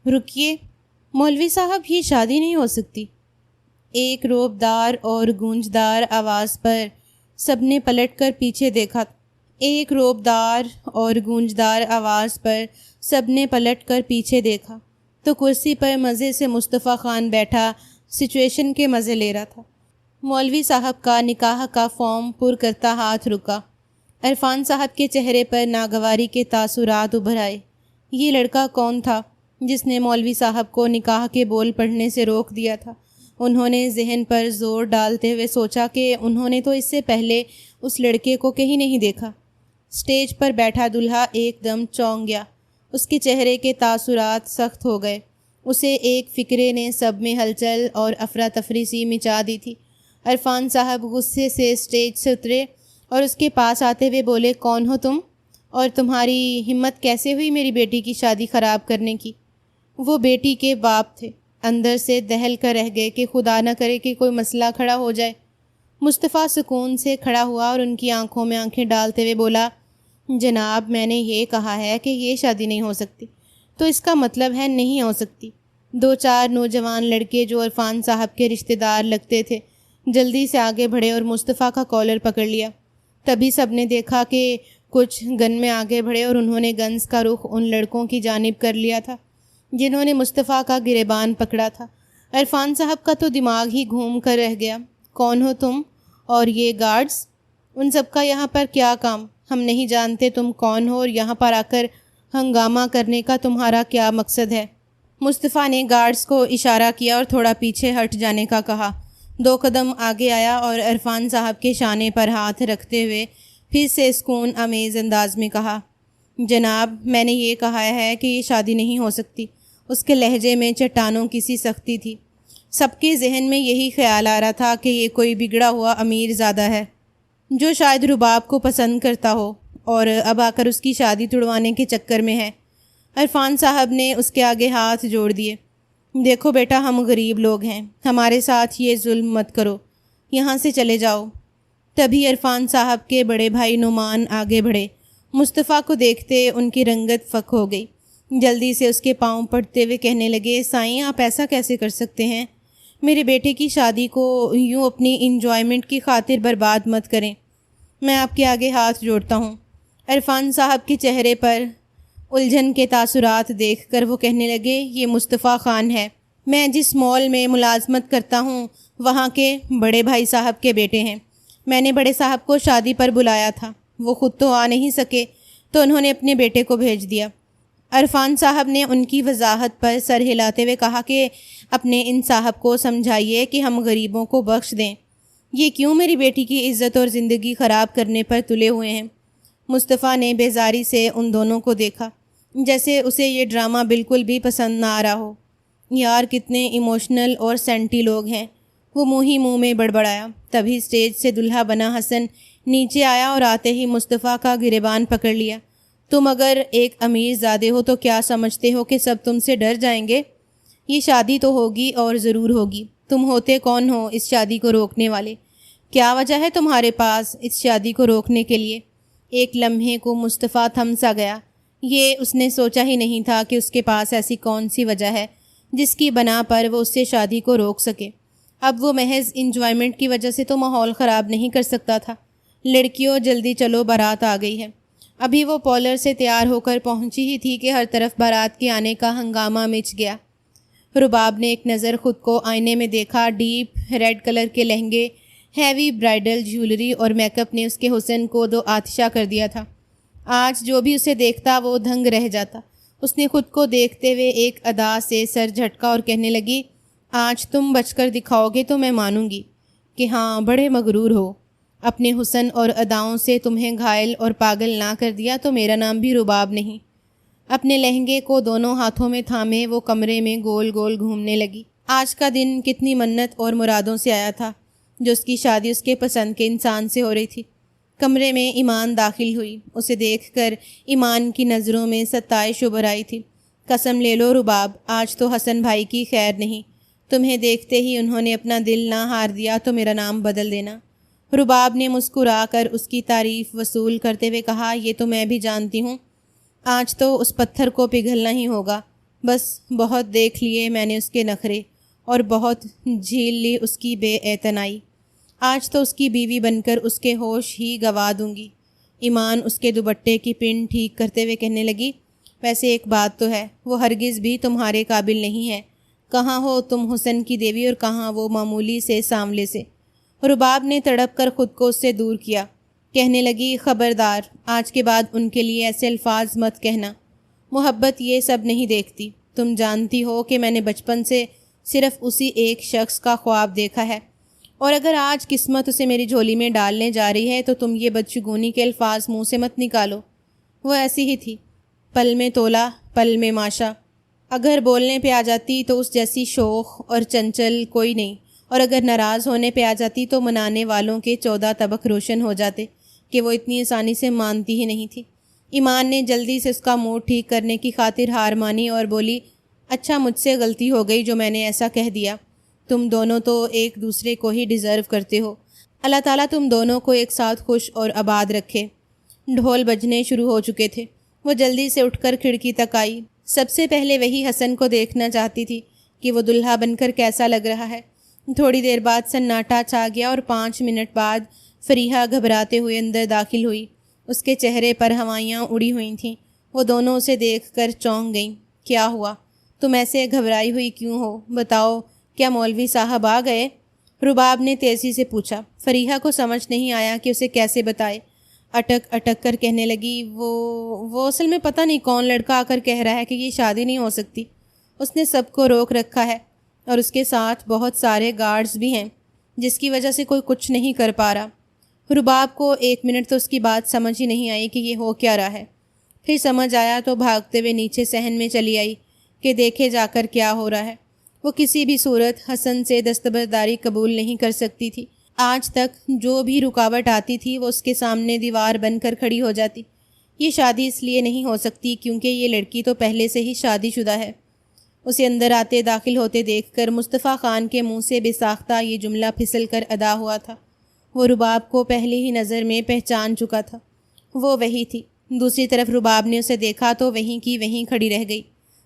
رکیے مولوی صاحب، یہ شادی نہیں ہو سکتی۔ ایک روبدار اور گونجدار آواز پر سب نے پلٹ کر پیچھے دیکھا۔ ایک روبدار اور گونجدار آواز پر سب نے پلٹ کر پیچھے دیکھا تو کرسی پر مزے سے مصطفیٰ خان بیٹھا سچویشن کے مزے لے رہا تھا۔ مولوی صاحب کا نکاح کا فارم پر کرتا ہاتھ رکا۔ عرفان صاحب کے چہرے پر ناگواری کے تاثرات ابھر آئے۔ یہ لڑکا کون تھا جس نے مولوی صاحب کو نکاح کے بول پڑھنے سے روک دیا تھا؟ انہوں نے ذہن پر زور ڈالتے ہوئے سوچا کہ انہوں نے تو اس سے پہلے اس لڑکے کو کہیں نہیں دیکھا۔ سٹیج پر بیٹھا دلہا ایک دم چونک گیا۔ اس کے چہرے کے تاثرات سخت ہو گئے۔ اسے ایک فکرے نے سب میں ہلچل اور افراتفری سی مچا دی تھی۔ عرفان صاحب غصے سے سٹیج سے اترے اور اس کے پاس آتے ہوئے بولے، کون ہو تم اور تمہاری ہمت کیسے ہوئی میری بیٹی کی شادی خراب کرنے کی؟ وہ بیٹی کے باپ تھے۔ اندر سے دہل کر رہ گئے کہ خدا نہ کرے کہ کوئی مسئلہ کھڑا ہو جائے۔ مصطفیٰ سکون سے کھڑا ہوا اور ان کی آنکھوں میں آنکھیں ڈالتے ہوئے بولا، جناب میں نے یہ کہا ہے کہ یہ شادی نہیں ہو سکتی، تو اس کا مطلب ہے نہیں ہو سکتی۔ دو چار نوجوان لڑکے جو عرفان صاحب کے رشتہ دار لگتے تھے جلدی سے آگے بڑھے اور مصطفیٰ کا کالر پکڑ لیا۔ تبھی سب نے دیکھا کہ کچھ گن میں آگے بڑھے اور انہوں نے گنز کا رخ ان لڑکوں کی جانب کر لیا تھا جنہوں نے مصطفیٰ کا گریبان پکڑا تھا۔ عرفان صاحب کا تو دماغ ہی گھوم کر رہ گیا۔ کون ہو تم اور یہ گارڈز؟ ان سب کا یہاں پر کیا کام؟ ہم نہیں جانتے تم کون ہو اور یہاں پر آ کر ہنگامہ کرنے کا تمہارا کیا مقصد ہے؟ مصطفیٰ نے گارڈز کو اشارہ کیا اور تھوڑا پیچھے ہٹ جانے کا کہا۔ 2 قدم آگے آیا اور عرفان صاحب کے شانے پر ہاتھ رکھتے ہوئے پھر سے سکون آمیز انداز میں کہا، جناب میں نے یہ کہا ہے کہ یہ شادی نہیں ہو سکتی۔ اس کے لہجے میں چٹانوں کی سی سختی تھی۔ سب کے ذہن میں یہی خیال آ رہا تھا کہ یہ کوئی بگڑا ہوا امیر زادہ ہے جو شاید رباب کو پسند کرتا ہو اور اب آ کر اس کی شادی تڑوانے کے چکر میں ہے۔ عرفان صاحب نے اس کے آگے ہاتھ جوڑ دیے۔ دیکھو بیٹا، ہم غریب لوگ ہیں، ہمارے ساتھ یہ ظلم مت کرو، یہاں سے چلے جاؤ۔ تبھی عرفان صاحب کے بڑے بھائی نعمان آگے بڑھے۔ مصطفیٰ کو دیکھتے ان کی رنگت فک ہو گئی۔ جلدی سے اس کے پاؤں پڑتے ہوئے کہنے لگے، سائیں آپ ایسا کیسے کر سکتے ہیں؟ میرے بیٹے کی شادی کو یوں اپنی انجوائمنٹ کی خاطر برباد مت کریں۔ میں آپ کے آگے ہاتھ جوڑتا ہوں۔ عرفان صاحب کے چہرے پر الجھن کے تاثرات دیکھ کر وہ کہنے لگے، یہ مصطفیٰ خان ہے، میں جس مال میں ملازمت کرتا ہوں وہاں کے بڑے بھائی صاحب کے بیٹے ہیں۔ میں نے بڑے صاحب کو شادی پر بلایا تھا، وہ خود تو آ نہیں سکے تو انہوں نے اپنے بیٹے کو بھیج دیا۔ عرفان صاحب نے ان کی وضاحت پر سر ہلاتے ہوئے کہا کہ اپنے ان صاحب کو سمجھائیے کہ ہم غریبوں کو بخش دیں، یہ کیوں میری بیٹی کی عزت اور زندگی خراب کرنے پر تلے ہوئے ہیں۔ مصطفیٰ نے بیزاری سے ان دونوں کو دیکھا، جیسے اسے یہ ڈرامہ بالکل بھی پسند نہ آ رہا ہو۔ یار کتنے ایموشنل اور سینٹی لوگ ہیں، وہ منہ ہی منہ میں بڑبڑایا۔ تبھی سٹیج سے دلہا بنا حسن نیچے آیا اور آتے ہی مصطفیٰ کا گریبان پکڑ لیا۔ تم اگر ایک امیر زادے ہو تو کیا سمجھتے ہو کہ سب تم سے ڈر جائیں گے؟ یہ شادی تو ہوگی اور ضرور ہوگی۔ تم ہوتے کون ہو اس شادی کو روکنے والے؟ کیا وجہ ہے تمہارے پاس اس شادی کو روکنے کے لیے؟ ایک لمحے کو مصطفیٰ تھم سا گیا۔ یہ اس نے سوچا ہی نہیں تھا کہ اس کے پاس ایسی کون سی وجہ ہے جس کی بنا پر وہ اس سے شادی کو روک سکے۔ اب وہ محض انجوائمنٹ کی وجہ سے تو ماحول خراب نہیں کر سکتا تھا۔ لڑکیوں جلدی چلو، بارات آ گئی ہے۔ ابھی وہ پارلر سے تیار ہو کر پہنچی ہی تھی کہ ہر طرف بارات کے آنے کا ہنگامہ مچ گیا۔ رباب نے ایک نظر خود کو آئینے میں دیکھا۔ ڈیپ ریڈ کلر کے لہنگے، ہیوی برائڈل جیولری اور میک اپ نے اس کے حسن کو دو آتشا کر دیا تھا۔ آج جو بھی اسے دیکھتا وہ دھنگ رہ جاتا۔ اس نے خود کو دیکھتے ہوئے ایک ادا سے سر جھٹکا اور کہنے لگی، آج تم بچ کر دکھاؤ گے تو میں مانوں گی کہ ہاں بڑے مغرور ہو۔ اپنے حسن اور اداؤں سے تمہیں گھائل اور پاگل نہ کر دیا تو میرا نام بھی رباب نہیں۔ اپنے لہنگے کو دونوں ہاتھوں میں تھامے وہ کمرے میں گول گول گھومنے لگی۔ آج کا دن کتنی منت اور مرادوں سے آیا تھا، جو اس کی شادی اس کے پسند کے انسان سے ہو رہی تھی۔ کمرے میں ایمان داخل ہوئی۔ اسے دیکھ کر ایمان کی نظروں میں ستائش ابھر آئی تھی۔ قسم لے لو رباب، آج تو حسن بھائی کی خیر نہیں، تمہیں دیکھتے ہی انہوں نے اپنا دل نہ ہار دیا تو میرا نام بدل دینا۔ رباب نے مسکرا کر اس کی تعریف وصول کرتے ہوئے کہا، یہ تو میں بھی جانتی ہوں، آج تو اس پتھر کو پگھلنا ہی ہوگا بس بہت دیکھ لیے میں نے اس کے نخرے اور بہت جھیل لی اس کی بے اعتنائی۔ آج تو اس کی بیوی بن کر اس کے ہوش ہی گنوا دوں گی۔ ایمان اس کے دوپٹے کی پن ٹھیک کرتے ہوئے کہنے لگی، ویسے ایک بات تو ہے، وہ ہرگز بھی تمہارے قابل نہیں ہے۔ کہاں ہو تم حسن کی دیوی اور کہاں وہ معمولی سے سانولے سے۔ رباب نے تڑپ کر خود کو اس سے دور کیا، کہنے لگی، خبردار، آج کے بعد ان کے لیے ایسے الفاظ مت کہنا۔ محبت یہ سب نہیں دیکھتی۔ تم جانتی ہو کہ میں نے بچپن سے صرف اسی ایک شخص کا خواب دیکھا ہے، اور اگر آج قسمت اسے میری جھولی میں ڈالنے جا رہی ہے تو تم یہ بدشگونی کے الفاظ منہ سے مت نکالو۔ وہ ایسی ہی تھی، پل میں تولا پل میں ماشا۔ اگر بولنے پہ آ جاتی تو اس جیسی شوخ اور چنچل کوئی نہیں، اور اگر ناراض ہونے پہ آ جاتی تو منانے والوں کے 14 طبق روشن ہو جاتے کہ وہ اتنی آسانی سے مانتی ہی نہیں تھی۔ ایمان نے جلدی سے اس کا موڈ ٹھیک کرنے کی خاطر ہار مانی اور بولی، اچھا مجھ سے غلطی ہو گئی جو میں نے ایسا کہہ دیا۔ تم دونوں تو ایک دوسرے کو ہی ڈیزرو کرتے ہو۔ اللہ تعالیٰ تم دونوں کو ایک ساتھ خوش اور آباد رکھے۔ ڈھول بجنے شروع ہو چکے تھے۔ وہ جلدی سے اٹھ کر کھڑکی تک آئی۔ سب سے پہلے وہی حسن کو دیکھنا چاہتی تھی کہ وہ دلہا بن کر کیسا لگ رہا ہے۔ تھوڑی دیر بعد سناٹا چھا گیا اور 5 منٹ بعد فریحہ گھبراتے ہوئے اندر داخل ہوئی۔ اس کے چہرے پر ہوائیاں اڑی ہوئی تھیں۔ وہ دونوں اسے دیکھ کر چونک گئیں۔ کیا ہوا؟ تم ایسے گھبرائی ہوئی کیوں ہو؟ بتاؤ، کیا مولوی صاحب آ گئے؟ رباب نے تیزی سے پوچھا۔ فریحہ کو سمجھ نہیں آیا کہ اسے کیسے بتائے۔ اٹک اٹک کر کہنے لگی، وہ اصل میں پتہ نہیں کون لڑکا آ کر کہہ رہا ہے کہ یہ شادی نہیں ہو سکتی۔ اس نے سب کو روک رکھا ہے اور اس کے ساتھ بہت سارے گارڈز بھی ہیں، جس کی وجہ سے کوئی کچھ نہیں کر پا رہا۔ رباب کو 1 منٹ تو اس کی بات سمجھ ہی نہیں آئی کہ یہ ہو کیا رہا ہے۔ پھر سمجھ آیا تو بھاگتے ہوئے نیچے صحن میں چلی آئی کہ دیکھے جا کر کیا ہو رہا ہے۔ وہ کسی بھی صورت حسن سے دستبرداری قبول نہیں کر سکتی تھی۔ آج تک جو بھی رکاوٹ آتی تھی وہ اس کے سامنے دیوار بن کر کھڑی ہو جاتی۔ یہ شادی اس لیے نہیں ہو سکتی کیونکہ یہ لڑکی تو پہلے سے ہی شادی شدہ ہے۔ اسے اندر آتے داخل ہوتے دیکھ کر مصطفیٰ خان کے منہ سے بے ساختہ یہ جملہ پھسل کر ادا ہوا تھا۔ وہ رباب کو پہلی ہی نظر میں پہچان چکا تھا۔ وہ وہی تھی۔ دوسری طرف رباب نے اسے دیکھا تو وہیں کی وہیں کھڑی رہ گئی۔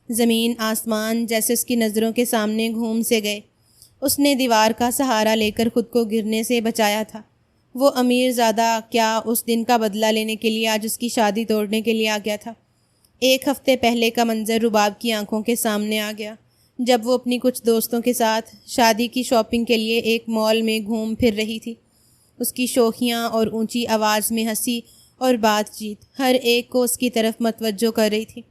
زمین آسمان جیسے اس کی نظروں کے سامنے گھوم سے گئے۔ اس نے دیوار کا سہارا لے کر خود کو گرنے سے بچایا تھا۔ وہ امیر زادہ کیا اس دن کا بدلہ لینے کے لیے آج اس کی شادی توڑنے کے لیے آ گیا تھا؟ 1 ہفتے پہلے کا منظر رباب کی آنکھوں کے سامنے آ گیا، جب وہ اپنی کچھ دوستوں کے ساتھ شادی کی شاپنگ کے لیے ایک مال میں گھوم پھر رہی تھی۔ اس کی شوخیاں اور اونچی آواز میں ہنسی اور بات چیت ہر ایک کو اس کی طرف متوجہ کر رہی تھی۔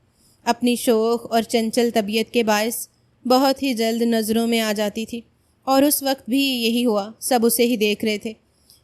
اپنی شوخ اور چنچل طبیعت کے باعث بہت ہی جلد نظروں میں آ جاتی تھی، اور اس وقت بھی یہی ہوا، سب اسے ہی دیکھ رہے تھے۔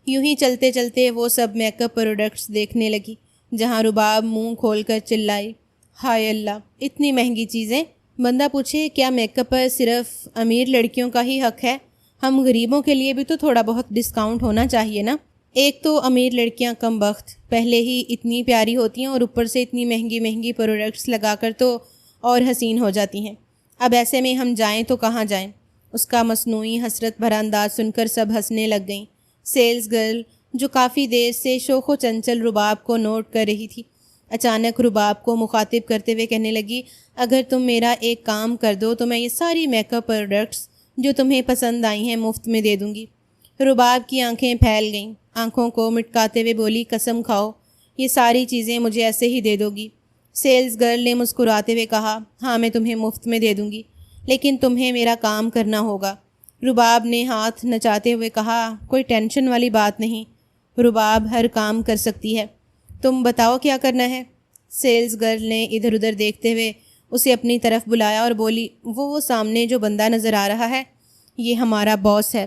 یوں ہی چلتے چلتے وہ سب میک اپ پروڈکٹس دیکھنے لگی، جہاں رباب منہ کھول کر چلائی، ہائے اللہ، اتنی مہنگی چیزیں! بندہ پوچھے کیا میک اپ پر صرف امیر لڑکیوں کا ہی حق ہے؟ ہم غریبوں کے لیے بھی تو تھوڑا بہت ڈسکاؤنٹ ہونا چاہیے نا۔ ایک تو امیر لڑکیاں کم بخت پہلے ہی اتنی پیاری ہوتی ہیں اور اوپر سے اتنی مہنگی مہنگی پروڈکٹس لگا کر تو اور حسین ہو جاتی ہیں۔ اب ایسے میں ہم جائیں تو کہاں جائیں؟ اس کا مصنوعی حسرت بھرا انداز سن کر سب ہنسنے لگ گئیں۔ سیلز گرل جو کافی دیر سے شوخ و چنچل رباب کو نوٹ کر رہی تھی، اچانک رباب کو مخاطب کرتے ہوئے کہنے لگی، اگر تم میرا ایک کام کر دو تو میں یہ ساری میک اپ پروڈکٹس جو تمہیں پسند آئی ہیں مفت میں دے دوں گی۔ رباب کی آنکھیں پھیل گئیں، آنکھوں کو مٹکاتے ہوئے بولی، قسم کھاؤ یہ ساری چیزیں مجھے ایسے ہی دے دو گی؟ سیلز گرل نے مسکراتے ہوئے کہا، ہاں میں تمہیں مفت میں دے دوں گی، لیکن تمہیں میرا کام کرنا ہوگا۔ رباب نے ہاتھ نچاتے ہوئے کہا، کوئی ٹینشن والی بات نہیں، رباب ہر کام کر سکتی ہے، تم بتاؤ کیا کرنا ہے؟ سیلز گرل نے ادھر ادھر دیکھتے ہوئے اسے اپنی طرف بلایا اور بولی، وہ سامنے جو بندہ نظر آ رہا ہے یہ ہمارا باس ہے،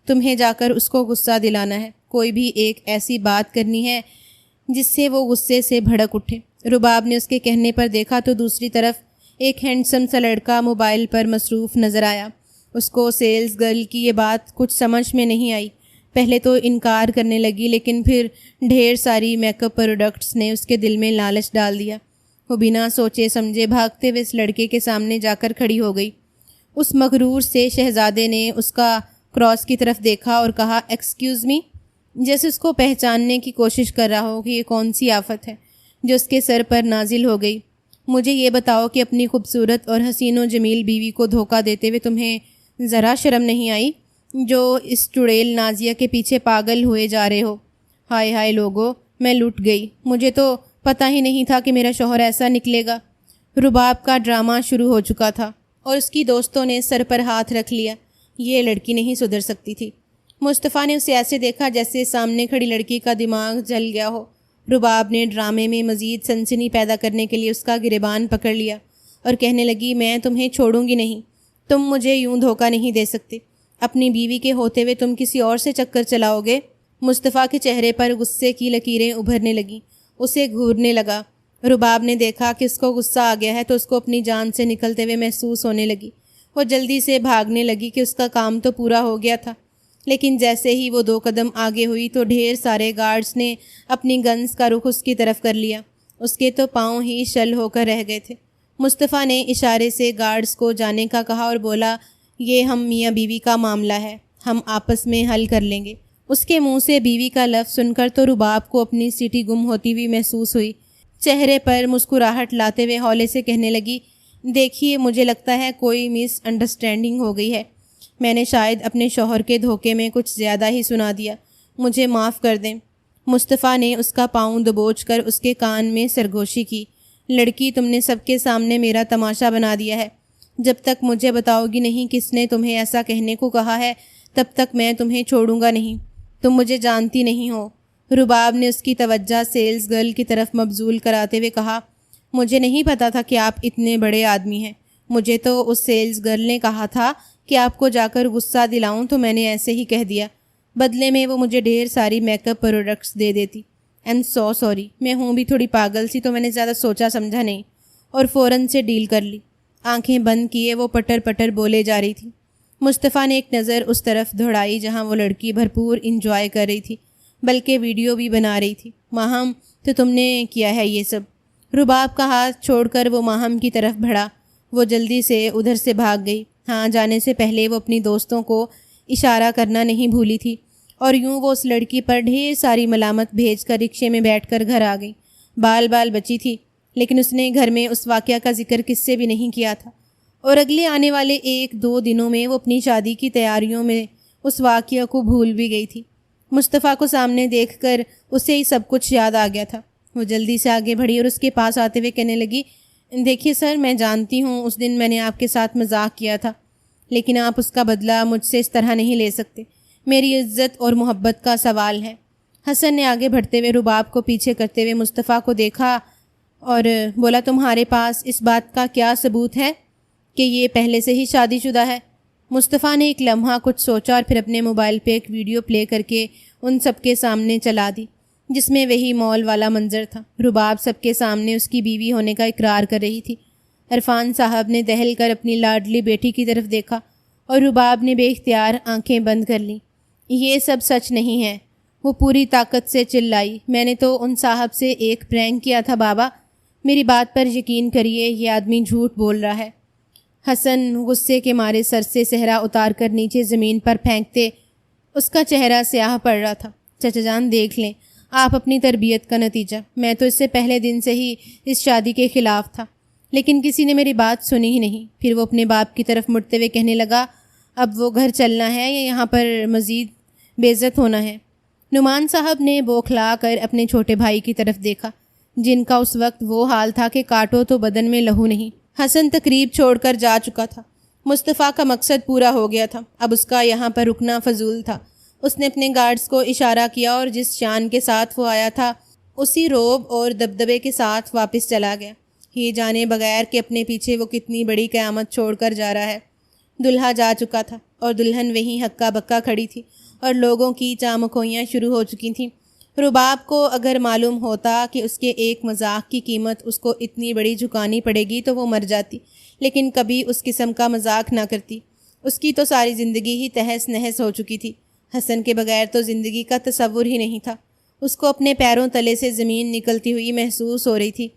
تمہیں جا کر اس کو غصہ دلانا ہے، کوئی بھی ایک ایسی بات کرنی ہے جس سے وہ غصے سے بھڑک اٹھے۔ رباب نے اس کے کہنے پر دیکھا تو دوسری طرف ایک ہینڈسم سا لڑکا موبائل پر مصروف نظر آیا۔ اس کو سیلز گرل کی یہ بات کچھ سمجھ میں نہیں آئی۔ پہلے تو انکار کرنے لگی، لیکن پھر ڈھیر ساری میک اپ پروڈکٹس نے اس کے دل میں لالچ ڈال دیا۔ وہ بنا سوچے سمجھے بھاگتے ہوئے اس لڑکے کے سامنے جا کر کھڑی ہو گئی۔ اس مغرور سے شہزادے نے اس کا کراس کی طرف دیکھا اور کہا، ایکسکیوز می، جیسے اس کو پہچاننے کی کوشش کر رہا ہو کہ یہ کون سی آفت ہے جو اس کے سر پر نازل ہو گئی۔ مجھے یہ بتاؤ کہ اپنی خوبصورت اور حسین و جمیل بیوی کو دھوکہ دیتے ہوئے تمہیں ذرا شرم نہیں آئی جو اس چڑیل نازیہ کے پیچھے پاگل ہوئے جا رہے ہو؟ ہائے ہائے لوگو، میں لٹ گئی، مجھے تو پتہ ہی نہیں تھا کہ میرا شوہر ایسا نکلے گا۔ رباب کا ڈرامہ شروع ہو چکا تھا اور اس کی دوستوں نے سر پر ہاتھ رکھ لیا۔ یہ لڑکی نہیں سدھر سکتی تھی۔ مصطفیٰ نے اسے ایسے دیکھا جیسے سامنے کھڑی لڑکی کا دماغ جل گیا ہو۔ رباب نے ڈرامے میں مزید سنسنی پیدا کرنے کے لیے اس کا گریبان پکڑ لیا اور کہنے لگی، میں تمہیں چھوڑوں گی نہیں، تم مجھے یوں دھوکہ نہیں دے سکتے۔ اپنی بیوی کے ہوتے ہوئے تم کسی اور سے چکر چلاؤ گے؟ مصطفیٰ کے چہرے پر غصے کی لکیریں ابھرنے لگیں، اسے گھورنے لگا۔ رباب نے دیکھا کہ اس کو غصہ آ گیا ہے تو اس کو اپنی جان سے نکلتے ہوئے محسوس ہونے لگی۔ وہ جلدی سے بھاگنے لگی کہ اس کا کام تو پورا ہو گیا تھا، لیکن جیسے ہی وہ 2 قدم آگے ہوئی تو ڈھیر سارے گارڈز نے اپنی گنز کا رخ اس کی طرف کر لیا۔ اس کے تو پاؤں ہی شل ہو کر رہ گئے تھے۔ مصطفیٰ نے اشارے سے گارڈز کو جانے کا کہا اور بولا، یہ ہم میاں بیوی کا معاملہ ہے، ہم آپس میں حل کر لیں گے۔ اس کے منہ سے بیوی کا لفظ سن کر تو رباب کو اپنی سیٹی گم ہوتی ہوئی محسوس ہوئی۔ چہرے پر مسکراہٹ لاتے ہوئے ہولے سے کہنے لگی، دیکھیے مجھے لگتا ہے کوئی مس انڈرسٹینڈنگ ہو گئی ہے، میں نے شاید اپنے شوہر کے دھوکے میں کچھ زیادہ ہی سنا دیا، مجھے معاف کر دیں۔ مصطفیٰ نے اس کا پاؤں دبوچ کر اس کے کان میں سرگوشی کی، لڑکی تم نے سب کے سامنے میرا تماشا بنا دیا ہے، جب تک مجھے بتاؤ گی نہیں کس نے تمہیں ایسا کہنے کو کہا ہے تب تک میں تمہیں چھوڑوں گا نہیں، تم مجھے جانتی نہیں ہو۔ رباب نے اس کی توجہ سیلز گرل کی طرف مبذول کراتے ہوئے کہا، مجھے نہیں پتا تھا کہ آپ اتنے بڑے آدمی ہیں، مجھے تو اس سیلز گرل نے کہا تھا کہ آپ کو جا کر غصہ دلاؤں تو میں نے ایسے ہی کہہ دیا، بدلے میں وہ مجھے ڈھیر ساری میک اپ پروڈکٹس دے دیتی۔ اینڈ سو سوری، میں ہوں بھی تھوڑی پاگل سی تو میں نے زیادہ سوچا سمجھا نہیں اور فوراً سے ڈیل کر لی۔ آنکھیں بند کیے وہ پٹر پٹر بولے جا رہی تھی۔ مصطفیٰ نے ایک نظر اس طرف دوڑائی جہاں وہ لڑکی بھرپور انجوائے کر رہی تھی، بلکہ ویڈیو بھی بنا رہی تھی۔ ماہم، تو تم نے کیا ہے یہ سب؟ رباب کا ہاتھ چھوڑ کر وہ ماہم کی طرف بڑھا، وہ جلدی سے ادھر سے بھاگ گئی۔ ہاں، جانے سے پہلے وہ اپنی دوستوں کو اشارہ کرنا نہیں بھولی تھی اور یوں وہ اس لڑکی پر ڈھیر ساری ملامت بھیج کر رکشے میں بیٹھ کر گھر آ گئی۔ بال بچی تھی، لیکن اس نے گھر میں اس واقعہ کا ذکر کس سے بھی نہیں کیا تھا، اور اگلے آنے والے 1-2 دنوں میں وہ اپنی شادی کی تیاریوں میں اس واقعہ کو بھول بھی گئی تھی۔ مصطفیٰ کو سامنے دیکھ کر اسے ہی سب کچھ یاد آ گیا تھا۔ وہ جلدی سے آگے بڑھی اور اس کے پاس آتے ہوئے کہنے لگی، دیکھیے سر، میں جانتی ہوں اس دن میں نے آپ کے ساتھ مذاق کیا تھا، لیکن آپ اس کا بدلہ مجھ سے اس طرح نہیں لے سکتے، میری عزت اور محبت کا سوال ہے۔ حسن نے آگے بڑھتے ہوئے رباب کو پیچھے کرتے ہوئے مصطفیٰ کو دیکھا اور بولا، تمہارے پاس اس بات کا کیا ثبوت ہے کہ یہ پہلے سے ہی شادی شدہ ہے؟ مصطفیٰ نے ایک لمحہ کچھ سوچا اور پھر اپنے موبائل پہ ایک ویڈیو پلے کر کے ان سب کے سامنے چلا دی، جس میں وہی مال والا منظر تھا۔ رباب سب کے سامنے اس کی بیوی ہونے کا اقرار کر رہی تھی۔ عرفان صاحب نے دہل کر اپنی لاڈلی بیٹی کی طرف دیکھا اور رباب نے بے اختیار آنکھیں بند کر لیں۔ یہ سب سچ نہیں ہے، وہ پوری طاقت سے چلائی، میں نے تو ان صاحب سے ایک پرینک کیا تھا بابا، میری بات پر یقین کریے، یہ آدمی جھوٹ بول رہا ہے۔ حسن غصے کے مارے سر سے صحرا اتار کر نیچے زمین پر پھینکتے اس کا چہرہ سیاہ پڑ رہا تھا۔ چچا جان دیکھ لیں آپ اپنی تربیت کا نتیجہ، میں تو اس سے پہلے دن سے ہی اس شادی کے خلاف تھا، لیکن کسی نے میری بات سنی ہی نہیں۔ پھر وہ اپنے باپ کی طرف مڑتے ہوئے کہنے لگا، اب وہ گھر چلنا ہے یا یہاں پر مزید بے عزت ہونا ہے؟ نعمان صاحب نے بوکھلا کر اپنے چھوٹے بھائی کی طرف دیکھا، جن کا اس وقت وہ حال تھا کہ کاٹو تو بدن میں لہو نہیں۔ حسن تقریب چھوڑ کر جا چکا تھا، مصطفیٰ کا مقصد پورا ہو گیا تھا، اب اس کا یہاں پر رکنا فضول تھا۔ اس نے اپنے گارڈز کو اشارہ کیا اور جس شان کے ساتھ وہ آیا تھا اسی روب اور دبدبے کے ساتھ واپس چلا گیا، یہ جانے بغیر کہ اپنے پیچھے وہ کتنی بڑی قیامت چھوڑ کر جا رہا ہے۔ دلہا جا چکا تھا اور دلہن وہیں ہکا بکا کھڑی تھی اور لوگوں کی چامکھوئیاں شروع ہو چکی تھیں۔ رباب کو اگر معلوم ہوتا کہ اس کے ایک مذاق کی قیمت اس کو اتنی بڑی جھکانی پڑے گی تو وہ مر جاتی، لیکن کبھی اس قسم کا مذاق نہ کرتی۔ اس کی تو ساری زندگی ہی تہس نہس ہو چکی تھی، حسن کے بغیر تو زندگی کا تصور ہی نہیں تھا۔ اس کو اپنے پیروں تلے سے زمین نکلتی ہوئی محسوس ہو رہی تھی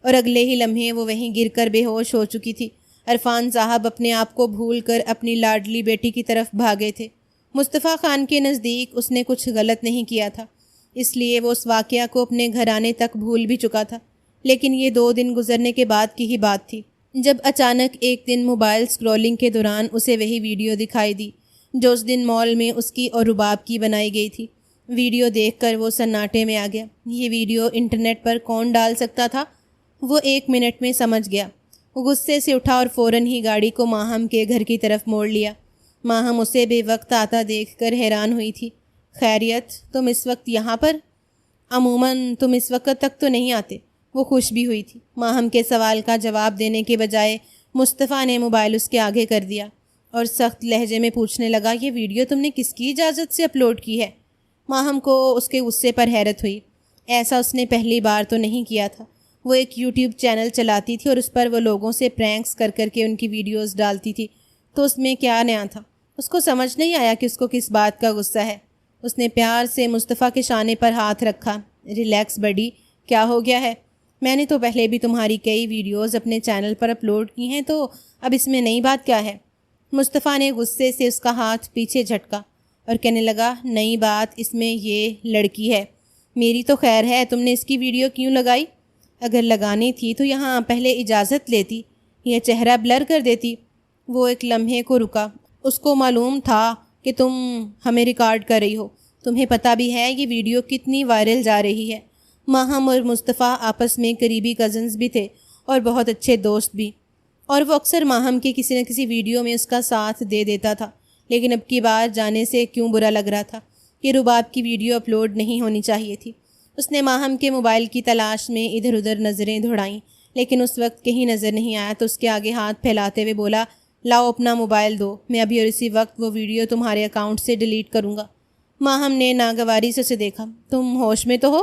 اور اگلے ہی لمحے وہ وہیں گر کر بے ہوش ہو چکی تھی۔ عرفان صاحب اپنے آپ کو بھول کر اپنی لاڈلی بیٹی کی طرف بھاگے تھے۔ مصطفیٰ خان کے نزدیک اس نے کچھ غلط نہیں کیا تھا، اس لیے وہ اس واقعہ کو اپنے گھرانے تک بھول بھی چکا تھا، لیکن یہ 2 دن گزرنے کے بعد کی ہی بات تھی جب اچانک ایک دن موبائل اسکرولنگ کے دوران اسے وہی ویڈیو دکھائی دی جو اس دن مال میں اس کی اور رباب کی بنائی گئی تھی۔ ویڈیو دیکھ کر وہ سناٹے میں آ گیا۔ یہ ویڈیو انٹرنیٹ پر کون ڈال سکتا تھا؟ وہ 1 منٹ میں سمجھ گیا۔ وہ غصے سے اٹھا اور فوراً ہی گاڑی کو ماہم کے گھر کی طرف موڑ لیا۔ ماہم اسے بے وقت آتا دیکھ کر حیران ہوئی تھی۔ خیریت، تم اس وقت یہاں پر؟ عموماً تم اس وقت تک تو نہیں آتے۔ وہ خوش بھی ہوئی تھی۔ ماہم کے سوال کا جواب دینے کے بجائے مصطفیٰ نے موبائل اس کے آگے کر دیا اور سخت لہجے میں پوچھنے لگا، یہ ویڈیو تم نے کس کی اجازت سے اپلوڈ کی ہے؟ ماہم کو اس کے غصے پر حیرت ہوئی۔ ایسا اس نے پہلی بار تو نہیں کیا تھا۔ وہ ایک یوٹیوب چینل چلاتی تھی اور اس پر وہ لوگوں سے پرینکس کر کے ان کی ویڈیوز ڈالتی تھی، تو اس میں کیا نیا تھا؟ اس کو سمجھ نہیں آیا کہ اس کو کس بات کا غصہ ہے۔ اس نے پیار سے مصطفیٰ کے شانے پر ہاتھ رکھا۔ ریلیکس بڈی، کیا ہو گیا ہے؟ میں نے تو پہلے بھی تمہاری کئی ویڈیوز اپنے چینل پر اپلوڈ کی ہیں، تو اب اس میں نئی بات کیا ہے؟ مصطفیٰ نے غصے سے اس کا ہاتھ پیچھے جھٹکا اور کہنے لگا، نئی بات اس میں یہ لڑکی ہے۔ میری تو خیر ہے، تم نے اس کی ویڈیو کیوں لگائی؟ اگر لگانی تھی تو یہاں پہلے اجازت لیتی یا چہرہ بلر کر دیتی۔ وہ ایک لمحے کو رکا۔ اس کو معلوم تھا کہ تم ہمیں ریکارڈ کر رہی ہو۔ تمہیں پتہ بھی ہے یہ ویڈیو کتنی وائرل جا رہی ہے۔ ماہم اور مصطفیٰ آپس میں قریبی کزنز بھی تھے اور بہت اچھے دوست بھی، اور وہ اکثر ماہم کے کسی نہ کسی ویڈیو میں اس کا ساتھ دے دیتا تھا، لیکن اب کی بار جانے سے کیوں برا لگ رہا تھا کہ رباب کی ویڈیو اپلوڈ نہیں ہونی چاہیے تھی۔ اس نے ماہم کے موبائل کی تلاش میں ادھر ادھر نظریں دوڑائیں، لیکن اس وقت کہیں نظر نہیں آیا تو اس کے آگے ہاتھ پھیلاتے ہوئے بولا، لاؤ اپنا موبائل دو، میں ابھی اور اسی وقت وہ ویڈیو تمہارے اکاؤنٹ سے ڈیلیٹ کروں گا۔ ماہم نے ناگواری سے اسے دیکھا۔ تم ہوش میں تو ہو؟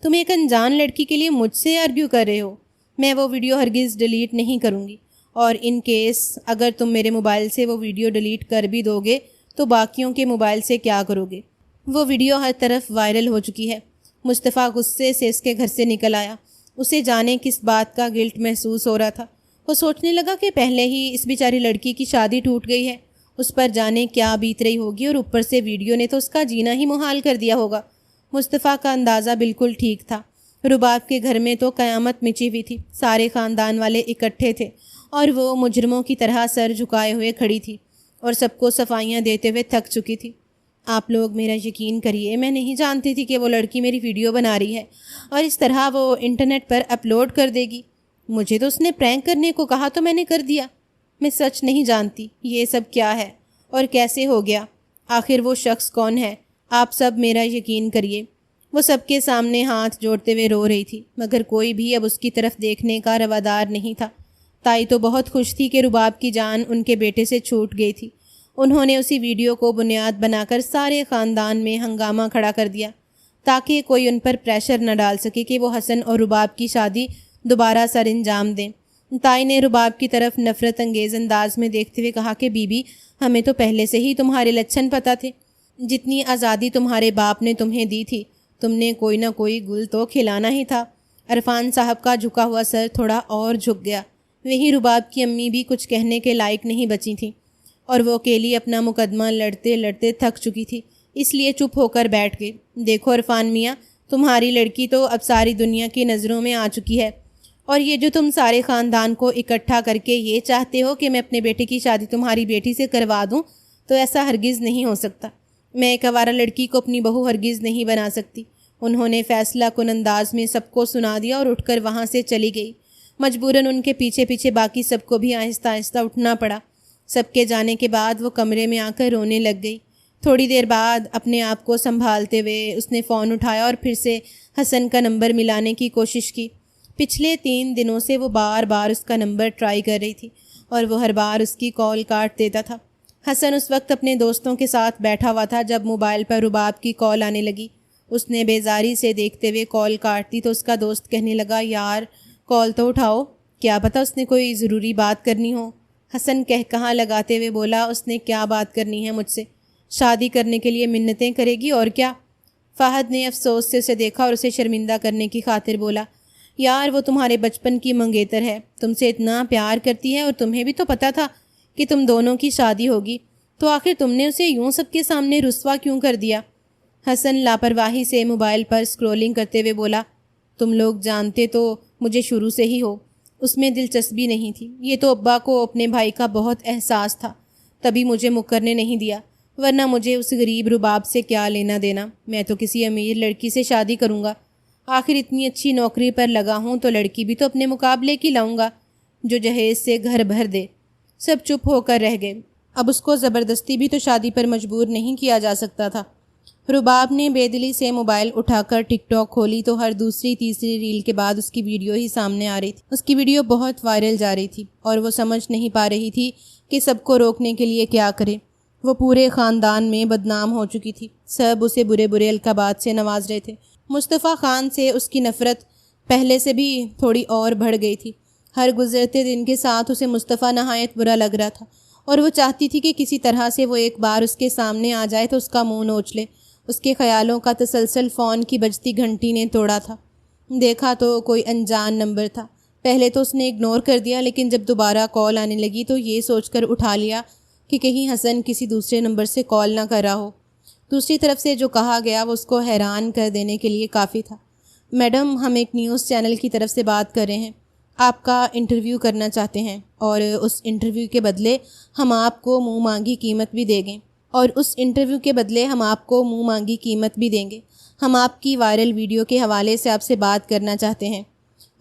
تم ایک انجان لڑکی کے لیے مجھ سے آرگیو کر رہے ہو؟ میں وہ ویڈیو ہرگز ڈیلیٹ نہیں کروں گی، اور ان کیس اگر تم میرے موبائل سے وہ ویڈیو ڈیلیٹ کر بھی دو گے تو باقیوں کے موبائل سے کیا کرو گے؟ وہ ویڈیو ہر طرف وائرل ہو چکی ہے۔ مصطفیٰ غصے سے اس کے گھر سے نکل آیا۔ اسے جانے کس بات کا گلٹ محسوس ہو رہا تھا۔ وہ سوچنے لگا کہ پہلے ہی اس بیچاری لڑکی کی شادی ٹوٹ گئی ہے، اس پر جانے کیا بیت رہی ہوگی، اور اوپر سے ویڈیو نے تو اس کا جینا ہی محال کر دیا ہوگا۔ مصطفیٰ کا اندازہ بالکل ٹھیک تھا۔ رباب کے گھر میں تو قیامت مچی ہوئی تھی۔ سارے خاندان والے اکٹھے تھے اور وہ مجرموں کی طرح سر جھکائے ہوئے کھڑی تھی اور سب کو صفائیاں دیتے ہوئے تھک چکی تھی۔ آپ لوگ میرا یقین کریے، میں نہیں جانتی تھی کہ وہ لڑکی میری ویڈیو بنا رہی ہے اور اس طرح وہ انٹرنیٹ پر اپلوڈ کر دے گی۔ مجھے تو اس نے پرینک کرنے کو کہا تو میں نے کر دیا۔ میں سچ نہیں جانتی یہ سب کیا ہے اور کیسے ہو گیا۔ آخر وہ شخص کون ہے؟ آپ سب میرا یقین کریے۔ وہ سب کے سامنے ہاتھ جوڑتے ہوئے رو رہی تھی، مگر کوئی بھی اب اس کی طرف دیکھنے کا روادار نہیں تھا۔ تائی تو بہت خوش تھی کہ رباب کی جان ان کے بیٹے سے چھوٹ گئی تھی۔ انہوں نے اسی ویڈیو کو بنیاد بنا کر سارے خاندان میں ہنگامہ کھڑا کر دیا تاکہ کوئی ان پر پریشر نہ ڈال سکے کہ وہ حسن اور رباب کی شادی دوبارہ سر انجام دیں۔ تائی نے رباب کی طرف نفرت انگیز انداز میں دیکھتے ہوئے کہا کہ بی بی، ہمیں تو پہلے سے ہی تمہارے لچھن پتہ تھے۔ جتنی آزادی تمہارے باپ نے تمہیں دی تھی، تم نے کوئی نہ کوئی گل تو کھلانا ہی تھا۔ عرفان صاحب کا جھکا ہوا سر تھوڑا اور جھک گیا۔ وہی رباب کی امی بھی کچھ کہنے کے لائق نہیں بچی تھیں اور وہ اکیلی اپنا مقدمہ لڑتے لڑتے تھک چکی تھی، اس لیے چپ ہو کر بیٹھ گئی۔ دیکھو عرفان میاں، تمہاری لڑکی تو اب ساری دنیا کی نظروں میں آ چکی ہے، اور یہ جو تم سارے خاندان کو اکٹھا کر کے یہ چاہتے ہو کہ میں اپنے بیٹے کی شادی تمہاری بیٹی سے کروا دوں، تو ایسا ہرگز نہیں ہو سکتا۔ میں ایک آوارہ لڑکی کو اپنی بہو ہرگز نہیں بنا سکتی۔ انہوں نے فیصلہ کن انداز میں سب کو سنا دیا اور اٹھ کر وہاں سے چلی گئی۔ مجبوراً ان کے پیچھے پیچھے باقی سب کو بھی آہستہ آہستہ اٹھنا پڑا۔ سب کے جانے کے بعد وہ کمرے میں آ کر رونے لگ گئی۔ تھوڑی دیر بعد اپنے آپ کو سنبھالتے ہوئے اس نے فون اٹھایا اور پھر سے حسن کا نمبر ملانے کی کوشش کی۔ پچھلے 3 دنوں سے وہ بار بار اس کا نمبر ٹرائی کر رہی تھی اور وہ ہر بار اس کی کال کاٹ دیتا تھا۔ حسن اس وقت اپنے دوستوں کے ساتھ بیٹھا ہوا تھا جب موبائل پر رباب کی کال آنے لگی۔ اس نے بیزاری سے دیکھتے ہوئے کال کاٹ دی تو اس کا دوست کہنے لگا، یار کال تو اٹھاؤ، کیا پتہ اس نے کوئی ضروری بات کرنی ہو۔ حسن کہاں لگاتے ہوئے بولا، اس نے کیا بات کرنی ہے مجھ سے؟ شادی کرنے کے لیے منتیں کرے گی اور کیا؟ فہد نے افسوس سے اسے دیکھا اور اسے شرمندہ کرنے کی خاطر بولا، یار وہ تمہارے بچپن کی منگیتر ہے، تم سے اتنا پیار کرتی ہے اور تمہیں بھی تو پتہ تھا کہ تم دونوں کی شادی ہوگی، تو آخر تم نے اسے یوں سب کے سامنے رسوا کیوں کر دیا؟ حسن لاپرواہی سے موبائل پر اسکرولنگ کرتے ہوئے بولا، تم لوگ جانتے تو مجھے شروع سے ہی ہو، اس میں دلچسپی نہیں تھی۔ یہ تو ابا کو اپنے بھائی کا بہت احساس تھا، تبھی مجھے مکرنے نہیں دیا، ورنہ مجھے اس غریب رباب سے کیا لینا دینا۔ میں تو کسی امیر لڑکی سے شادی کروں گا، آخر اتنی اچھی نوکری پر لگا ہوں تو لڑکی بھی تو اپنے مقابلے کی لاؤں گا جو جہیز سے گھر بھر دے۔ سب چپ ہو کر رہ گئے۔ اب اس کو زبردستی بھی تو شادی پر مجبور نہیں کیا جا سکتا تھا۔ رباب نے بے دلی سے موبائل اٹھا کر ٹک ٹاک کھولی تو ہر دوسری تیسری ریل کے بعد اس کی ویڈیو ہی سامنے آ رہی تھی۔ اس کی ویڈیو بہت وائرل جا رہی تھی اور وہ سمجھ نہیں پا رہی تھی کہ سب کو روکنے کے لیے کیا کرے۔ وہ پورے خاندان میں بدنام ہو چکی تھی، سب اسے برے برے القابات سے نواز رہے تھے۔ مصطفیٰ خان سے اس کی نفرت پہلے سے بھی تھوڑی اور بڑھ گئی تھی۔ ہر گزرتے دن کے ساتھ اسے مصطفیٰ نہایت برا لگ رہا تھا اور وہ چاہتی تھی کہ کسی طرح سے وہ ایک بار اس کے سامنے آ جائے تو اس کا منہ نوچ لے۔ اس کے خیالوں کا تسلسل فون کی بجتی گھنٹی نے توڑا تھا۔ دیکھا تو کوئی انجان نمبر تھا۔ پہلے تو اس نے اگنور کر دیا، لیکن جب دوبارہ کال آنے لگی تو یہ سوچ کر اٹھا لیا کہ کہیں حسن کسی دوسرے نمبر سے کال نہ کر رہا ہو۔ دوسری طرف سے جو کہا گیا وہ اس کو حیران کر دینے کے لیے کافی تھا۔ میڈم، ہم ایک نیوز چینل کی طرف سے بات کر رہے ہیں، آپ کا انٹرویو کرنا چاہتے ہیں اور اس انٹرویو کے بدلے ہم آپ کو منہ مانگی قیمت بھی دیں گے۔ ہم آپ کی وائرل ویڈیو کے حوالے سے آپ سے بات کرنا چاہتے ہیں۔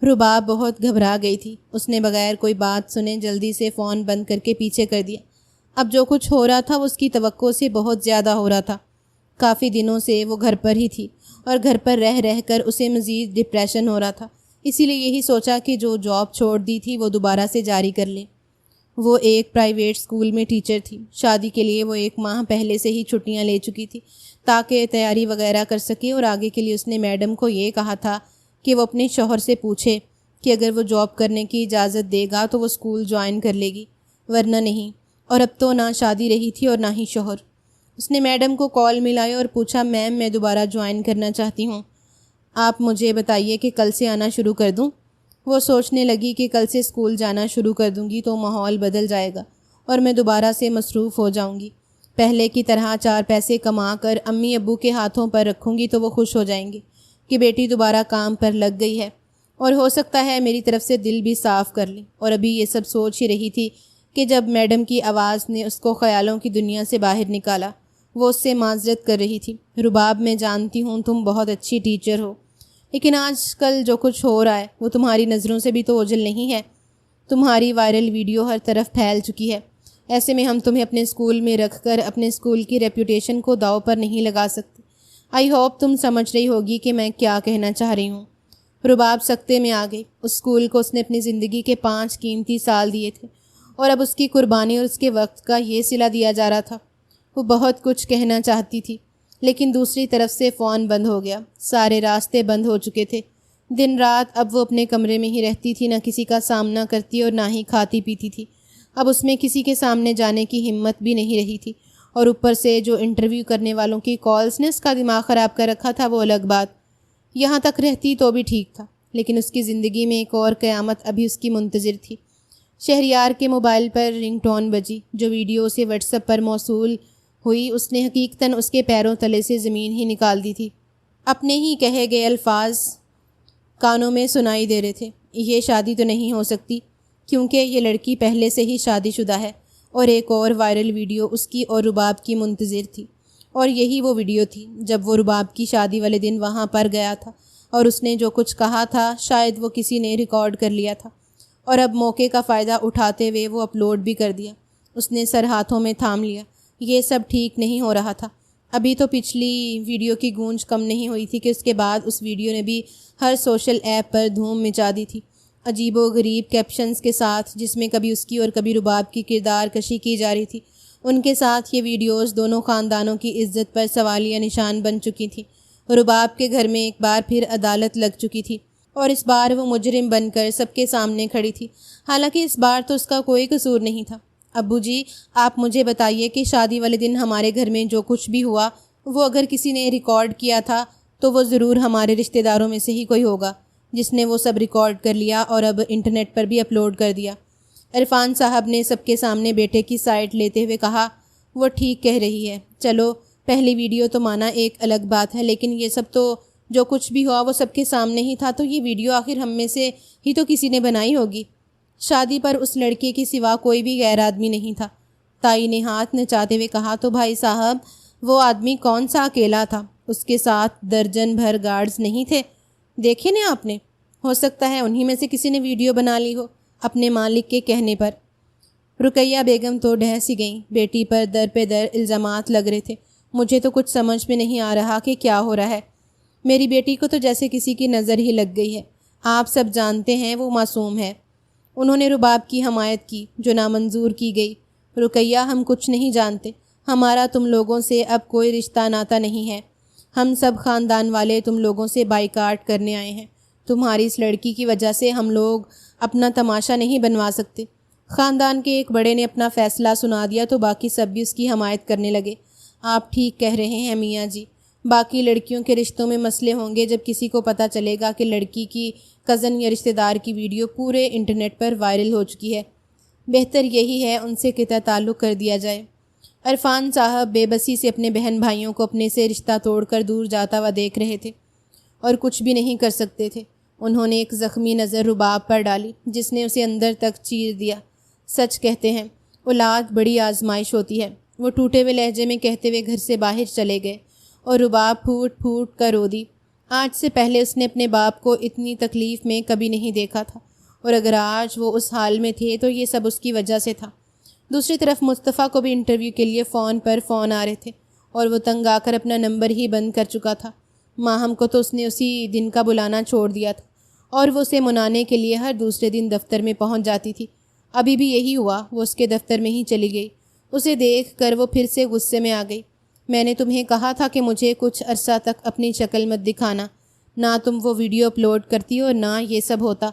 رباب بہت گھبرا گئی تھی۔ اس نے بغیر کوئی بات سنے جلدی سے فون بند کر کے پیچھے کر دیا۔ اب جو کچھ ہو رہا تھا وہ اس کی توقع سے بہت زیادہ ہو رہا تھا۔ کافی دنوں سے وہ گھر پر ہی تھی اور گھر پر رہ رہ کر اسے مزید ڈپریشن ہو رہا تھا۔ اسی لیے یہی سوچا کہ جو جاب چھوڑ دی تھی وہ دوبارہ سے جاری کر لے۔ وہ ایک پرائیویٹ اسکول میں ٹیچر تھی۔ شادی کے لیے وہ 1 ماہ پہلے سے ہی چھٹیاں لے چکی تھی تاکہ تیاری وغیرہ کر سکے، اور آگے کے لیے اس نے میڈم کو یہ کہا تھا کہ وہ اپنے شوہر سے پوچھے کہ اگر وہ جاب کرنے کی اجازت دے گا تو وہ اسکول جوائن کر لے گی، ورنہ نہیں۔ اور اب تو نہ شادی رہی تھی اور نہ ہی شوہر۔ اس نے میڈم کو کال ملائی اور پوچھا، میم میں دوبارہ جوائن کرنا چاہتی ہوں، آپ مجھے بتائیے کہ کل سے آنا شروع کر دوں۔ وہ سوچنے لگی کہ کل سے اسکول جانا شروع کر دوں گی تو ماحول بدل جائے گا اور میں دوبارہ سے مصروف ہو جاؤں گی۔ پہلے کی طرح 4 پیسے کما کر امی ابو کے ہاتھوں پر رکھوں گی تو وہ خوش ہو جائیں گے کہ بیٹی دوبارہ کام پر لگ گئی ہے، اور ہو سکتا ہے میری طرف سے دل بھی صاف کر لیں۔ اور ابھی یہ سب سوچ ہی رہی تھی کہ جب میڈم کی آواز نے اس کو خیالوں کی دنیا سے باہر نکالا۔ وہ اس سے معذرت کر رہی تھی، رباب میں جانتی ہوں تم بہت اچھی ٹیچر ہو، لیکن آج کل جو کچھ ہو رہا ہے وہ تمہاری نظروں سے بھی تو اوجھل نہیں ہے۔ تمہاری وائرل ویڈیو ہر طرف پھیل چکی ہے، ایسے میں ہم تمہیں اپنے اسکول میں رکھ کر اپنے اسکول کی ریپوٹیشن کو داؤ پر نہیں لگا سکتے۔ آئی ہوپ تم سمجھ رہی ہوگی کہ میں کیا کہنا چاہ رہی ہوں۔ رباب سکتے میں آ گئی۔ اس اسکول کو اس نے اپنی زندگی کے 5 قیمتی سال دیے تھے اور اب اس کی قربانی اور اس کے وقت کا یہ صلہ دیا جا رہا تھا۔ وہ بہت کچھ کہنا چاہتی تھی، لیکن دوسری طرف سے فون بند ہو گیا، سارے راستے بند ہو چکے تھے۔ دن رات اب وہ اپنے کمرے میں ہی رہتی تھی، نہ کسی کا سامنا کرتی اور نہ ہی کھاتی پیتی تھی۔ اب اس میں کسی کے سامنے جانے کی ہمت بھی نہیں رہی تھی، اور اوپر سے جو انٹرویو کرنے والوں کی کالز نے اس کا دماغ خراب کر رکھا تھا وہ الگ بات۔ یہاں تک رہتی تو بھی ٹھیک تھا، لیکن اس کی زندگی میں ایک اور قیامت ابھی اس کی منتظر تھی۔ شہریار کے موبائل پر رنگ ٹون بجی، جو ویڈیو سے واٹس ایپ پر موصول ہوئی اس نے حقیقتاً اس کے پیروں تلے سے زمین ہی نکال دی تھی۔ اپنے ہی کہے گئے الفاظ کانوں میں سنائی دے رہے تھے، یہ شادی تو نہیں ہو سکتی کیونکہ یہ لڑکی پہلے سے ہی شادی شدہ ہے، اور ایک اور وائرل ویڈیو اس کی اور رباب کی منتظر تھی، اور یہی وہ ویڈیو تھی جب وہ رباب کی شادی والے دن وہاں پر گیا تھا، اور اس نے جو کچھ کہا تھا شاید وہ کسی نے ریکارڈ کر لیا تھا، اور اب موقع کا فائدہ اٹھاتے ہوئے وہ اپلوڈ بھی کر دیا۔ اس نے سر ہاتھوں میں تھام لیا، یہ سب ٹھیک نہیں ہو رہا تھا۔ ابھی تو پچھلی ویڈیو کی گونج کم نہیں ہوئی تھی کہ اس کے بعد اس ویڈیو نے بھی ہر سوشل ایپ پر دھوم مچا دی تھی، عجیب و غریب کیپشنز کے ساتھ، جس میں کبھی اس کی اور کبھی رباب کی کردار کشی کی جا رہی تھی۔ ان کے ساتھ یہ ویڈیوز دونوں خاندانوں کی عزت پر سوالیہ نشان بن چکی تھیں۔ رباب کے گھر میں ایک بار پھر عدالت لگ چکی تھی، اور اس بار وہ مجرم بن کر سب کے سامنے کھڑی تھی، حالانکہ اس بار تو اس کا کوئی قصور نہیں تھا۔ ابو جی، آپ مجھے بتائیے کہ شادی والے دن ہمارے گھر میں جو کچھ بھی ہوا وہ اگر کسی نے ریکارڈ کیا تھا تو وہ ضرور ہمارے رشتہ داروں میں سے ہی کوئی ہوگا جس نے وہ سب ریکارڈ کر لیا اور اب انٹرنیٹ پر بھی اپلوڈ کر دیا۔ عرفان صاحب نے سب کے سامنے بیٹے کی سائڈ لیتے ہوئے کہا، وہ ٹھیک کہہ رہی ہے، چلو پہلی ویڈیو تو مانا ایک الگ بات ہے، لیکن یہ سب تو جو کچھ بھی ہوا وہ سب کے سامنے ہی تھا، تو یہ ویڈیو آخر ہم میں سے ہی تو کسی نے بنائی ہوگی۔ شادی پر اس لڑکے کے سوا کوئی بھی غیر آدمی نہیں تھا۔ تائی نے ہاتھ نچاتے ہوئے کہا، تو بھائی صاحب وہ آدمی کون سا اکیلا تھا؟ اس کے ساتھ درجن بھر گارڈز نہیں تھے؟ دیکھے نا آپ نے، ہو سکتا ہے انہی میں سے کسی نے ویڈیو بنا لی ہو اپنے مالک کے کہنے پر۔ رقیہ بیگم تو ڈہ سی گئیں، بیٹی پر در پہ در الزامات لگ رہے تھے۔ مجھے تو کچھ سمجھ میں نہیں آ رہا کہ کیا ہو رہا ہے۔ میری بیٹی کو تو جیسے کسی کی نظر ہی لگ گئی ہے۔ آپ سب جانتے ہیں وہ معصوم ہے۔ انہوں نے رباب کی حمایت کی جو نامنظور کی گئی۔ رقیہ ہم کچھ نہیں جانتے، ہمارا تم لوگوں سے اب کوئی رشتہ ناتا نہیں ہے۔ ہم سب خاندان والے تم لوگوں سے بائیکاٹ کرنے آئے ہیں۔ تمہاری اس لڑکی کی وجہ سے ہم لوگ اپنا تماشا نہیں بنوا سکتے۔ خاندان کے ایک بڑے نے اپنا فیصلہ سنا دیا تو باقی سب بھی اس کی حمایت کرنے لگے۔ آپ ٹھیک کہہ رہے ہیں میاں جی، باقی لڑکیوں کے رشتوں میں مسئلے ہوں گے جب کسی کو پتہ چلے گا کہ لڑکی کی کزن یا رشتہ دار کی ویڈیو پورے انٹرنیٹ پر وائرل ہو چکی ہے۔ بہتر یہی ہے ان سے قطع تعلق کر دیا جائے۔ عرفان صاحب بے بسی سے اپنے بہن بھائیوں کو اپنے سے رشتہ توڑ کر دور جاتا ہوا دیکھ رہے تھے اور کچھ بھی نہیں کر سکتے تھے۔ انہوں نے ایک زخمی نظر رباب پر ڈالی جس نے اسے اندر تک چیر دیا۔ سچ کہتے ہیں اولاد بڑی آزمائش ہوتی ہے، وہ ٹوٹے ہوئے لہجے میں کہتے ہوئے گھر سے باہر چلے گئے اور رباب پھوٹ پھوٹ کر رو دی۔ آج سے پہلے اس نے اپنے باپ کو اتنی تکلیف میں کبھی نہیں دیکھا تھا، اور اگر آج وہ اس حال میں تھے تو یہ سب اس کی وجہ سے تھا۔ دوسری طرف مصطفیٰ کو بھی انٹرویو کے لیے فون پر فون آ رہے تھے اور وہ تنگ آ کر اپنا نمبر ہی بند کر چکا تھا۔ ماہم کو تو اس نے اسی دن کا بلانا چھوڑ دیا تھا اور وہ اسے منانے کے لیے ہر دوسرے دن دفتر میں پہنچ جاتی تھی۔ ابھی بھی یہی ہوا، وہ اس کے دفتر میں ہی چلی گئی۔ اسے دیکھ کر وہ پھر سے غصے میں آ گئی۔ میں نے تمہیں کہا تھا کہ مجھے کچھ عرصہ تک اپنی شکل مت دکھانا، نہ تم وہ ویڈیو اپلوڈ کرتی اور نہ یہ سب ہوتا۔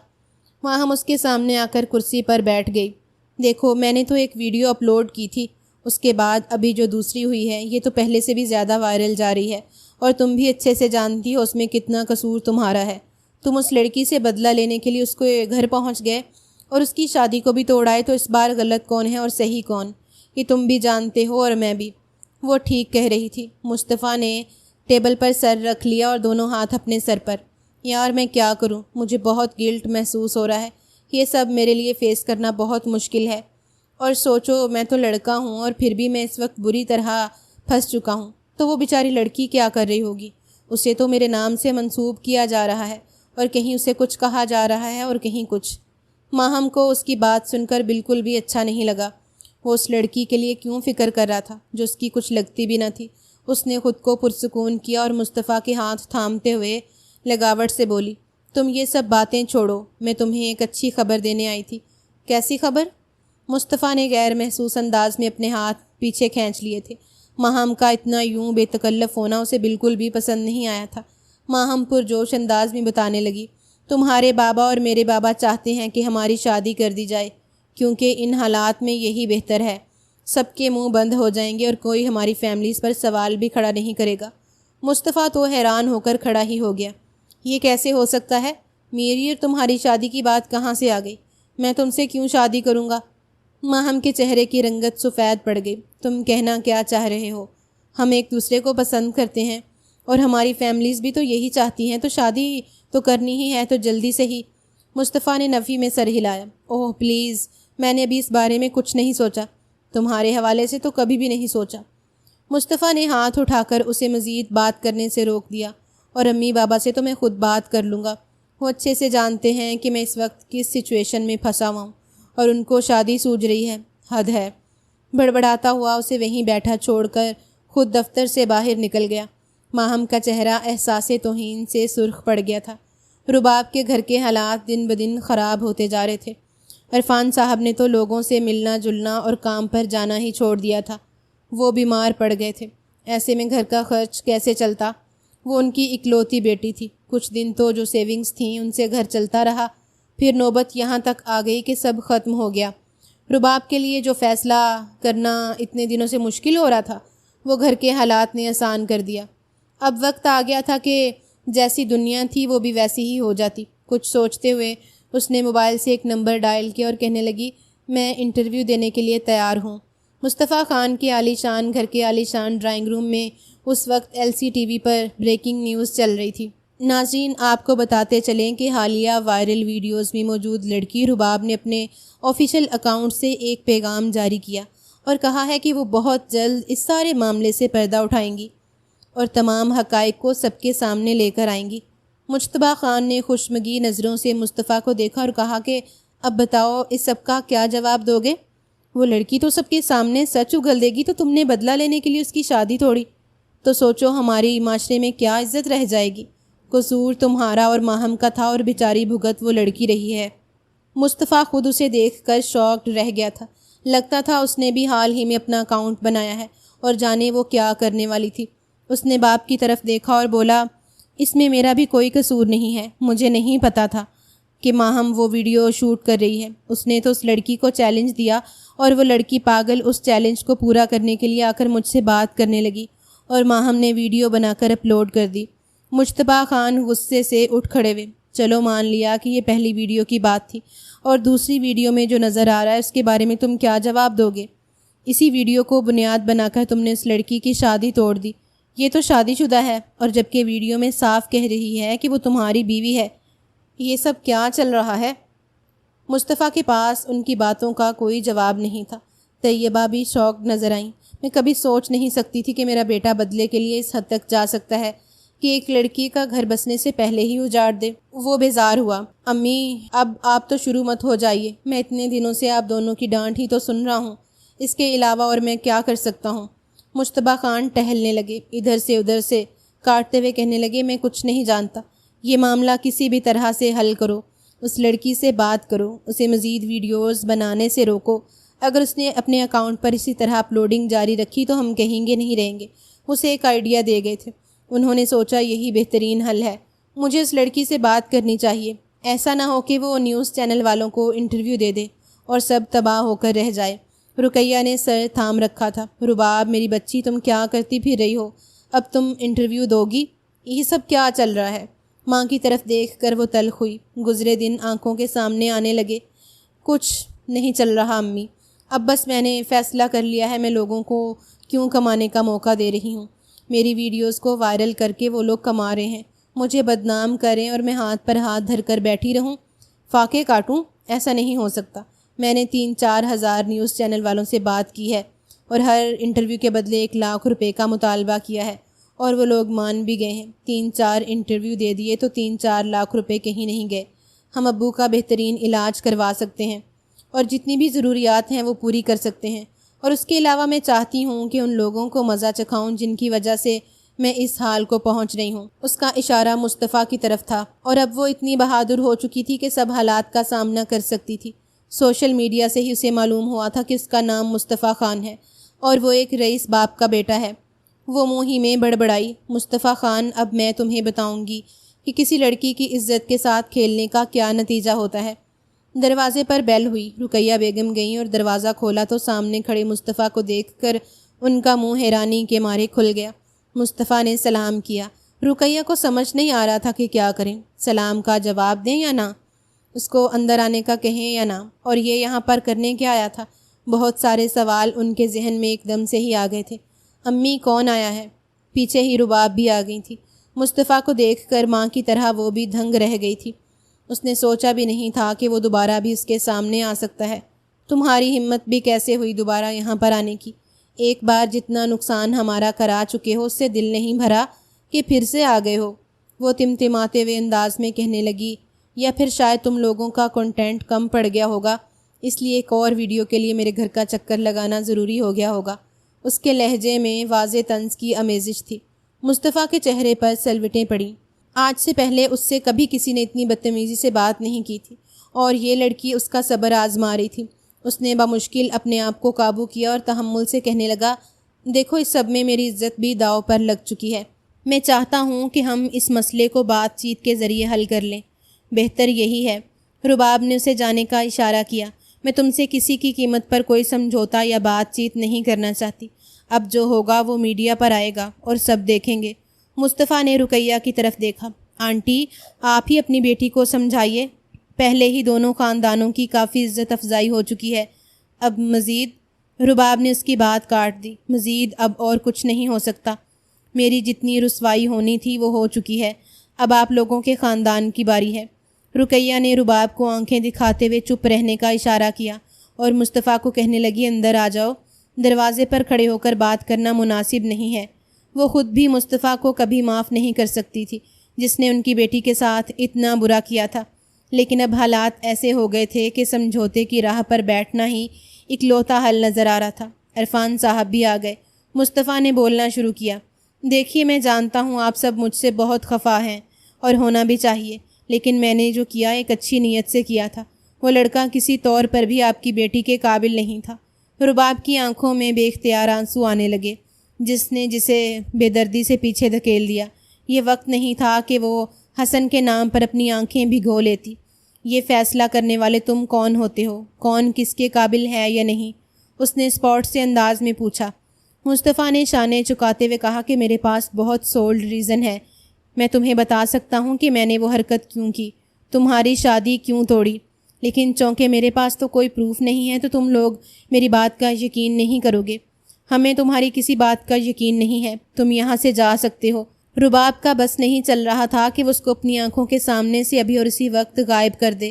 ماہم اس کے سامنے آ کر کرسی پر بیٹھ گئی۔ دیکھو میں نے تو ایک ویڈیو اپلوڈ کی تھی، اس کے بعد ابھی جو دوسری ہوئی ہے یہ تو پہلے سے بھی زیادہ وائرل جا رہی ہے، اور تم بھی اچھے سے جانتی ہو اس میں کتنا قصور تمہارا ہے۔ تم اس لڑکی سے بدلہ لینے کے لیے اس کو گھر پہنچ گئے اور اس کی شادی کو بھی توڑائے، تو اس بار غلط کون ہے اور صحیح کون، یہ تم بھی جانتے ہو اور میں بھی۔ وہ ٹھیک کہہ رہی تھی۔ مصطفیٰ نے ٹیبل پر سر رکھ لیا اور دونوں ہاتھ اپنے سر پر۔ یار میں کیا کروں، مجھے بہت گلٹ محسوس ہو رہا ہے، یہ سب میرے لیے فیس کرنا بہت مشکل ہے۔ اور سوچو میں تو لڑکا ہوں اور پھر بھی میں اس وقت بری طرح پھنس چکا ہوں، تو وہ بیچاری لڑکی کیا کر رہی ہوگی؟ اسے تو میرے نام سے منسوب کیا جا رہا ہے، اور کہیں اسے کچھ کہا جا رہا ہے اور کہیں کچھ۔ ماہم کو اس کی بات سن کر بالکل بھی اچھا نہیں لگا۔ وہ اس لڑکی کے لیے کیوں فکر کر رہا تھا جو اس کی کچھ لگتی بھی نہ تھی۔ اس نے خود کو پرسکون کیا اور مصطفیٰ کے ہاتھ تھامتے ہوئے لگاوٹ سے بولی، تم یہ سب باتیں چھوڑو، میں تمہیں ایک اچھی خبر دینے آئی تھی۔ کیسی خبر؟ مصطفیٰ نے غیر محسوس انداز میں اپنے ہاتھ پیچھے کھینچ لیے تھے۔ ماہم کا اتنا یوں بے تکلف ہونا اسے بالکل بھی پسند نہیں آیا تھا۔ ماہم پرجوش انداز میں بتانے لگی، تمہارے بابا اور میرے بابا چاہتے ہیں کہ ہماری شادی کر دی جائے، کیونکہ ان حالات میں یہی بہتر ہے۔ سب کے منہ بند ہو جائیں گے اور کوئی ہماری فیملیز پر سوال بھی کھڑا نہیں کرے گا۔ مصطفیٰ تو حیران ہو کر کھڑا ہی ہو گیا۔ یہ کیسے ہو سکتا ہے؟ میری اور تمہاری شادی کی بات کہاں سے آ گئی؟ میں تم سے کیوں شادی کروں گا؟ ماہم کے چہرے کی رنگت سفید پڑ گئی۔ تم کہنا کیا چاہ رہے ہو؟ ہم ایک دوسرے کو پسند کرتے ہیں اور ہماری فیملیز بھی تو یہی چاہتی ہیں، تو شادی تو کرنی ہی ہے، تو جلدی سے ہی۔ مصطفیٰ نے نفی میں سر ہلایا۔ اوہ پلیز، میں نے ابھی اس بارے میں کچھ نہیں سوچا، تمہارے حوالے سے تو کبھی بھی نہیں سوچا۔ مصطفیٰ نے ہاتھ اٹھا کر اسے مزید بات کرنے سے روک دیا۔ اور امی بابا سے تو میں خود بات کر لوں گا، وہ اچھے سے جانتے ہیں کہ میں اس وقت کس سچویشن میں پھنسا ہوا ہوں، اور ان کو شادی سوج رہی ہے۔ حد ہے۔ بڑبڑاتا ہوا اسے وہیں بیٹھا چھوڑ کر خود دفتر سے باہر نکل گیا۔ ماہم کا چہرہ احساس توہین سے سرخ پڑ گیا تھا۔ رباب کے گھر کے حالات دن بدن خراب ہوتے جا رہے تھے۔ عرفان صاحب نے تو لوگوں سے ملنا جلنا اور کام پر جانا ہی چھوڑ دیا تھا۔ وہ بیمار پڑ گئے تھے۔ ایسے میں گھر کا خرچ کیسے چلتا؟ وہ ان کی اکلوتی بیٹی تھی۔ کچھ دن تو جو سیونگز تھیں ان سے گھر چلتا رہا، پھر نوبت یہاں تک آ گئی کہ سب ختم ہو گیا۔ رباب کے لیے جو فیصلہ کرنا اتنے دنوں سے مشکل ہو رہا تھا، وہ گھر کے حالات نے آسان کر دیا۔ اب وقت آ گیا تھا کہ جیسی دنیا تھی وہ بھی ویسی ہی ہو جاتی۔ کچھ سوچتے ہوئے اس نے موبائل سے ایک نمبر ڈائل کیا اور کہنے لگی، میں انٹرویو دینے کے لیے تیار ہوں۔ مصطفیٰ خان کے عالی شان گھر کے عالی شان ڈرائنگ روم میں اس وقت LCTV پر بریکنگ نیوز چل رہی تھی۔ ناظرین، آپ کو بتاتے چلیں کہ حالیہ وائرل ویڈیوز میں موجود لڑکی رباب نے اپنے آفیشیل اکاؤنٹ سے ایک پیغام جاری کیا اور کہا ہے کہ وہ بہت جلد اس سارے معاملے سے پردہ اٹھائیں گی اور تمام حقائق کو سب کے سامنے لے کر آئیں گی۔ مجتبیٰ خان نے خوشمگی نظروں سے مصطفیٰ کو دیکھا اور کہا کہ اب بتاؤ اس سب کا کیا جواب دو گے؟ وہ لڑکی تو سب کے سامنے سچ اگل دے گی تو تم نے بدلہ لینے کے لیے اس کی شادی توڑی، تو سوچو ہماری معاشرے میں کیا عزت رہ جائے گی۔ قصور تمہارا اور ماہم کا تھا اور بیچاری بھگت وہ لڑکی رہی ہے۔ مصطفیٰ خود اسے دیکھ کر شاکڈ رہ گیا تھا۔ لگتا تھا اس نے بھی حال ہی میں اپنا اکاؤنٹ بنایا ہے اور جانے وہ کیا کرنے والی تھی۔ اس نے باپ کی طرف دیکھا اور بولا، اس میں میرا بھی کوئی قصور نہیں ہے، مجھے نہیں پتا تھا کہ ماہم وہ ویڈیو شوٹ کر رہی ہے۔ اس نے تو اس لڑکی کو چیلنج دیا اور وہ لڑکی پاگل اس چیلنج کو پورا کرنے کے لیے آ کر مجھ سے بات کرنے لگی اور ماہم نے ویڈیو بنا کر اپلوڈ کر دی۔ مجتبیٰ خان غصے سے اٹھ کھڑے ہوئے۔ چلو مان لیا کہ یہ پہلی ویڈیو کی بات تھی، اور دوسری ویڈیو میں جو نظر آ رہا ہے اس کے بارے میں تم کیا جواب دو گے؟ اسی ویڈیو کو بنیاد بنا کر تم نے اس لڑکی کی شادی توڑ دی۔ یہ تو شادی شدہ ہے، اور جبکہ ویڈیو میں صاف کہہ رہی ہے کہ وہ تمہاری بیوی ہے۔ یہ سب کیا چل رہا ہے؟ مصطفیٰ کے پاس ان کی باتوں کا کوئی جواب نہیں تھا۔ طیبہ بھی شوق نظر آئیں۔ میں کبھی سوچ نہیں سکتی تھی کہ میرا بیٹا بدلے کے لیے اس حد تک جا سکتا ہے کہ ایک لڑکی کا گھر بسنے سے پہلے ہی اجاڑ دے۔ وہ بیزار ہوا۔ امی، اب آپ تو شروع مت ہو جائیے، میں اتنے دنوں سے آپ دونوں کی ڈانٹ ہی تو سن رہا ہوں، اس کے علاوہ اور میں کیا کر سکتا ہوں؟ مجتبیٰ خان ٹہلنے لگے، ادھر سے ادھر سے کاٹتے ہوئے کہنے لگے، میں کچھ نہیں جانتا، یہ معاملہ کسی بھی طرح سے حل کرو، اس لڑکی سے بات کرو، اسے مزید ویڈیوز بنانے سے روکو۔ اگر اس نے اپنے اکاؤنٹ پر اسی طرح اپلوڈنگ جاری رکھی تو ہم کہیں گے نہیں رہیں گے۔ اسے ایک آئیڈیا دے گئے تھے، انہوں نے سوچا یہی بہترین حل ہے، مجھے اس لڑکی سے بات کرنی چاہیے، ایسا نہ ہو کہ وہ نیوز چینل والوں کو انٹرویو دے دے اور سب تباہ ہو کر رہ جائے۔ رقیہ نے سر تھام رکھا تھا۔ رباب میری بچی، تم کیا کرتی پھر رہی ہو؟ اب تم انٹرویو دو گی؟ یہ سب کیا چل رہا ہے؟ ماں کی طرف دیکھ کر وہ تلخ ہوئی۔ گزرے دن آنکھوں کے سامنے آنے لگے۔ کچھ نہیں چل رہا امی، اب بس میں نے فیصلہ کر لیا ہے، میں لوگوں کو کیوں کمانے کا موقع دے رہی ہوں؟ میری ویڈیوز کو وائرل کر کے وہ لوگ کما رہے ہیں، مجھے بدنام کریں اور میں ہاتھ پر ہاتھ دھر کر بیٹھی رہوں، فاقے کاٹوں؟ ایسا نہیں ہو سکتا۔ میں نے 3-4 ہزار نیوز چینل والوں سے بات کی ہے اور ہر انٹرویو کے بدلے 1 لاکھ روپے کا مطالبہ کیا ہے، اور وہ لوگ مان بھی گئے ہیں۔ 3-4 انٹرویو دے دیے تو 3-4 لاکھ روپے کہیں نہیں گئے۔ ہم ابو کا بہترین علاج کروا سکتے ہیں اور جتنی بھی ضروریات ہیں وہ پوری کر سکتے ہیں، اور اس کے علاوہ میں چاہتی ہوں کہ ان لوگوں کو مزہ چکھاؤں جن کی وجہ سے میں اس حال کو پہنچ رہی ہوں۔ اس کا اشارہ مصطفیٰ کی طرف تھا، اور اب وہ اتنی بہادر ہو چکی تھی کہ سب حالات کا سامنا کر سکتی تھی۔ سوشل میڈیا سے ہی اسے معلوم ہوا تھا کہ اس کا نام مصطفیٰ خان ہے اور وہ ایک رئیس باپ کا بیٹا ہے۔ وہ منہ ہی میں بڑبڑائی، مصطفیٰ خان، اب میں تمہیں بتاؤں گی کہ کسی لڑکی کی عزت کے ساتھ کھیلنے کا کیا نتیجہ ہوتا ہے۔ دروازے پر بیل ہوئی۔ رقیہ بیگم گئیں اور دروازہ کھولا تو سامنے کھڑے مصطفیٰ کو دیکھ کر ان کا منہ حیرانی کے مارے کھل گیا۔ مصطفیٰ نے سلام کیا۔ رقیہ کو سمجھ نہیں آ رہا تھا کہ کیا کریں، سلام کا جواب دیں یا نہ، اس کو اندر آنے کا کہیں یا نہ، اور یہ یہاں پر کرنے کیا آیا تھا؟ بہت سارے سوال ان کے ذہن میں ایک دم سے ہی آ گئے تھے۔ امی، کون آیا ہے؟ پیچھے ہی رباب بھی آ گئی تھی۔ مصطفیٰ کو دیکھ کر ماں کی طرح وہ بھی دھنگ رہ گئی تھی۔ اس نے سوچا بھی نہیں تھا کہ وہ دوبارہ بھی اس کے سامنے آ سکتا ہے۔ تمہاری ہمت بھی کیسے ہوئی دوبارہ یہاں پر آنے کی؟ ایک بار جتنا نقصان ہمارا کرا چکے ہو اس سے دل نہیں بھرا کہ پھر سے آ گئے ہو؟ وہ تمتماتے ہوئے انداز میں کہنے لگی، یا پھر شاید تم لوگوں کا کنٹینٹ کم پڑ گیا ہوگا، اس لیے ایک اور ویڈیو کے لیے میرے گھر کا چکر لگانا ضروری ہو گیا ہوگا۔ اس کے لہجے میں واضح طنز کی آمیزش تھی۔ مصطفیٰ کے چہرے پر سلوٹیں پڑیں۔ آج سے پہلے اس سے کبھی کسی نے اتنی بدتمیزی سے بات نہیں کی تھی، اور یہ لڑکی اس کا صبر آزما رہی تھی۔ اس نے بمشکل اپنے آپ کو قابو کیا اور تحمل سے کہنے لگا، دیکھو اس سب میں میری عزت بھی داؤ پر لگ چکی ہے۔ میں چاہتا ہوں کہ ہم اس مسئلے کو بات چیت کے ذریعے حل کر لیں، بہتر یہی ہے۔ رباب نے اسے جانے کا اشارہ کیا۔ میں تم سے کسی کی قیمت پر کوئی سمجھوتا یا بات چیت نہیں کرنا چاہتی۔ اب جو ہوگا وہ میڈیا پر آئے گا اور سب دیکھیں گے۔ مصطفیٰ نے رقیہ کی طرف دیکھا۔ آنٹی، آپ ہی اپنی بیٹی کو سمجھائیے، پہلے ہی دونوں خاندانوں کی کافی عزت افزائی ہو چکی ہے، اب مزید؟ رباب نے اس کی بات کاٹ دی۔ مزید اب اور کچھ نہیں ہو سکتا، میری جتنی رسوائی ہونی تھی وہ ہو چکی ہے، اب آپ لوگوں کے خاندان کی باری ہے۔ رقیہ نے رباب کو آنکھیں دکھاتے ہوئے چپ رہنے کا اشارہ کیا اور مصطفیٰ کو کہنے لگی اندر آ جاؤ، دروازے پر کھڑے ہو کر بات کرنا مناسب نہیں ہے۔ وہ خود بھی مصطفیٰ کو کبھی معاف نہیں کر سکتی تھی جس نے ان کی بیٹی کے ساتھ اتنا برا کیا تھا، لیکن اب حالات ایسے ہو گئے تھے کہ سمجھوتے کی راہ پر بیٹھنا ہی اکلوتا حل نظر آ رہا تھا۔ عرفان صاحب بھی آ گئے۔ مصطفیٰ نے بولنا شروع کیا، دیکھیے میں جانتا ہوں آپ سب مجھ سے بہت خفا ہیں اور ہونا بھی چاہیے، لیکن میں نے جو کیا ایک اچھی نیت سے کیا تھا۔ وہ لڑکا کسی طور پر بھی آپ کی بیٹی کے قابل نہیں تھا۔ رباب کی آنکھوں میں بے اختیار آنسو آنے لگے، جس نے جسے بے دردی سے پیچھے دھکیل دیا۔ یہ وقت نہیں تھا کہ وہ حسن کے نام پر اپنی آنکھیں بھگو لیتی۔ یہ فیصلہ کرنے والے تم کون ہوتے ہو؟ کون کس کے قابل ہے یا نہیں؟ اس نے اسپاٹ سے انداز میں پوچھا۔ مصطفیٰ نے شانے چکاتے ہوئے کہا کہ میرے پاس بہت سولڈ ریزن ہے۔ میں تمہیں بتا سکتا ہوں کہ میں نے وہ حرکت کیوں کی، تمہاری شادی کیوں توڑی، لیکن چونکہ میرے پاس تو کوئی پروف نہیں ہے تو تم لوگ میری بات کا یقین نہیں کرو گے۔ ہمیں تمہاری کسی بات کا یقین نہیں ہے، تم یہاں سے جا سکتے ہو۔ رباب کا بس نہیں چل رہا تھا کہ وہ اس کو اپنی آنکھوں کے سامنے سے ابھی اور اسی وقت غائب کر دے۔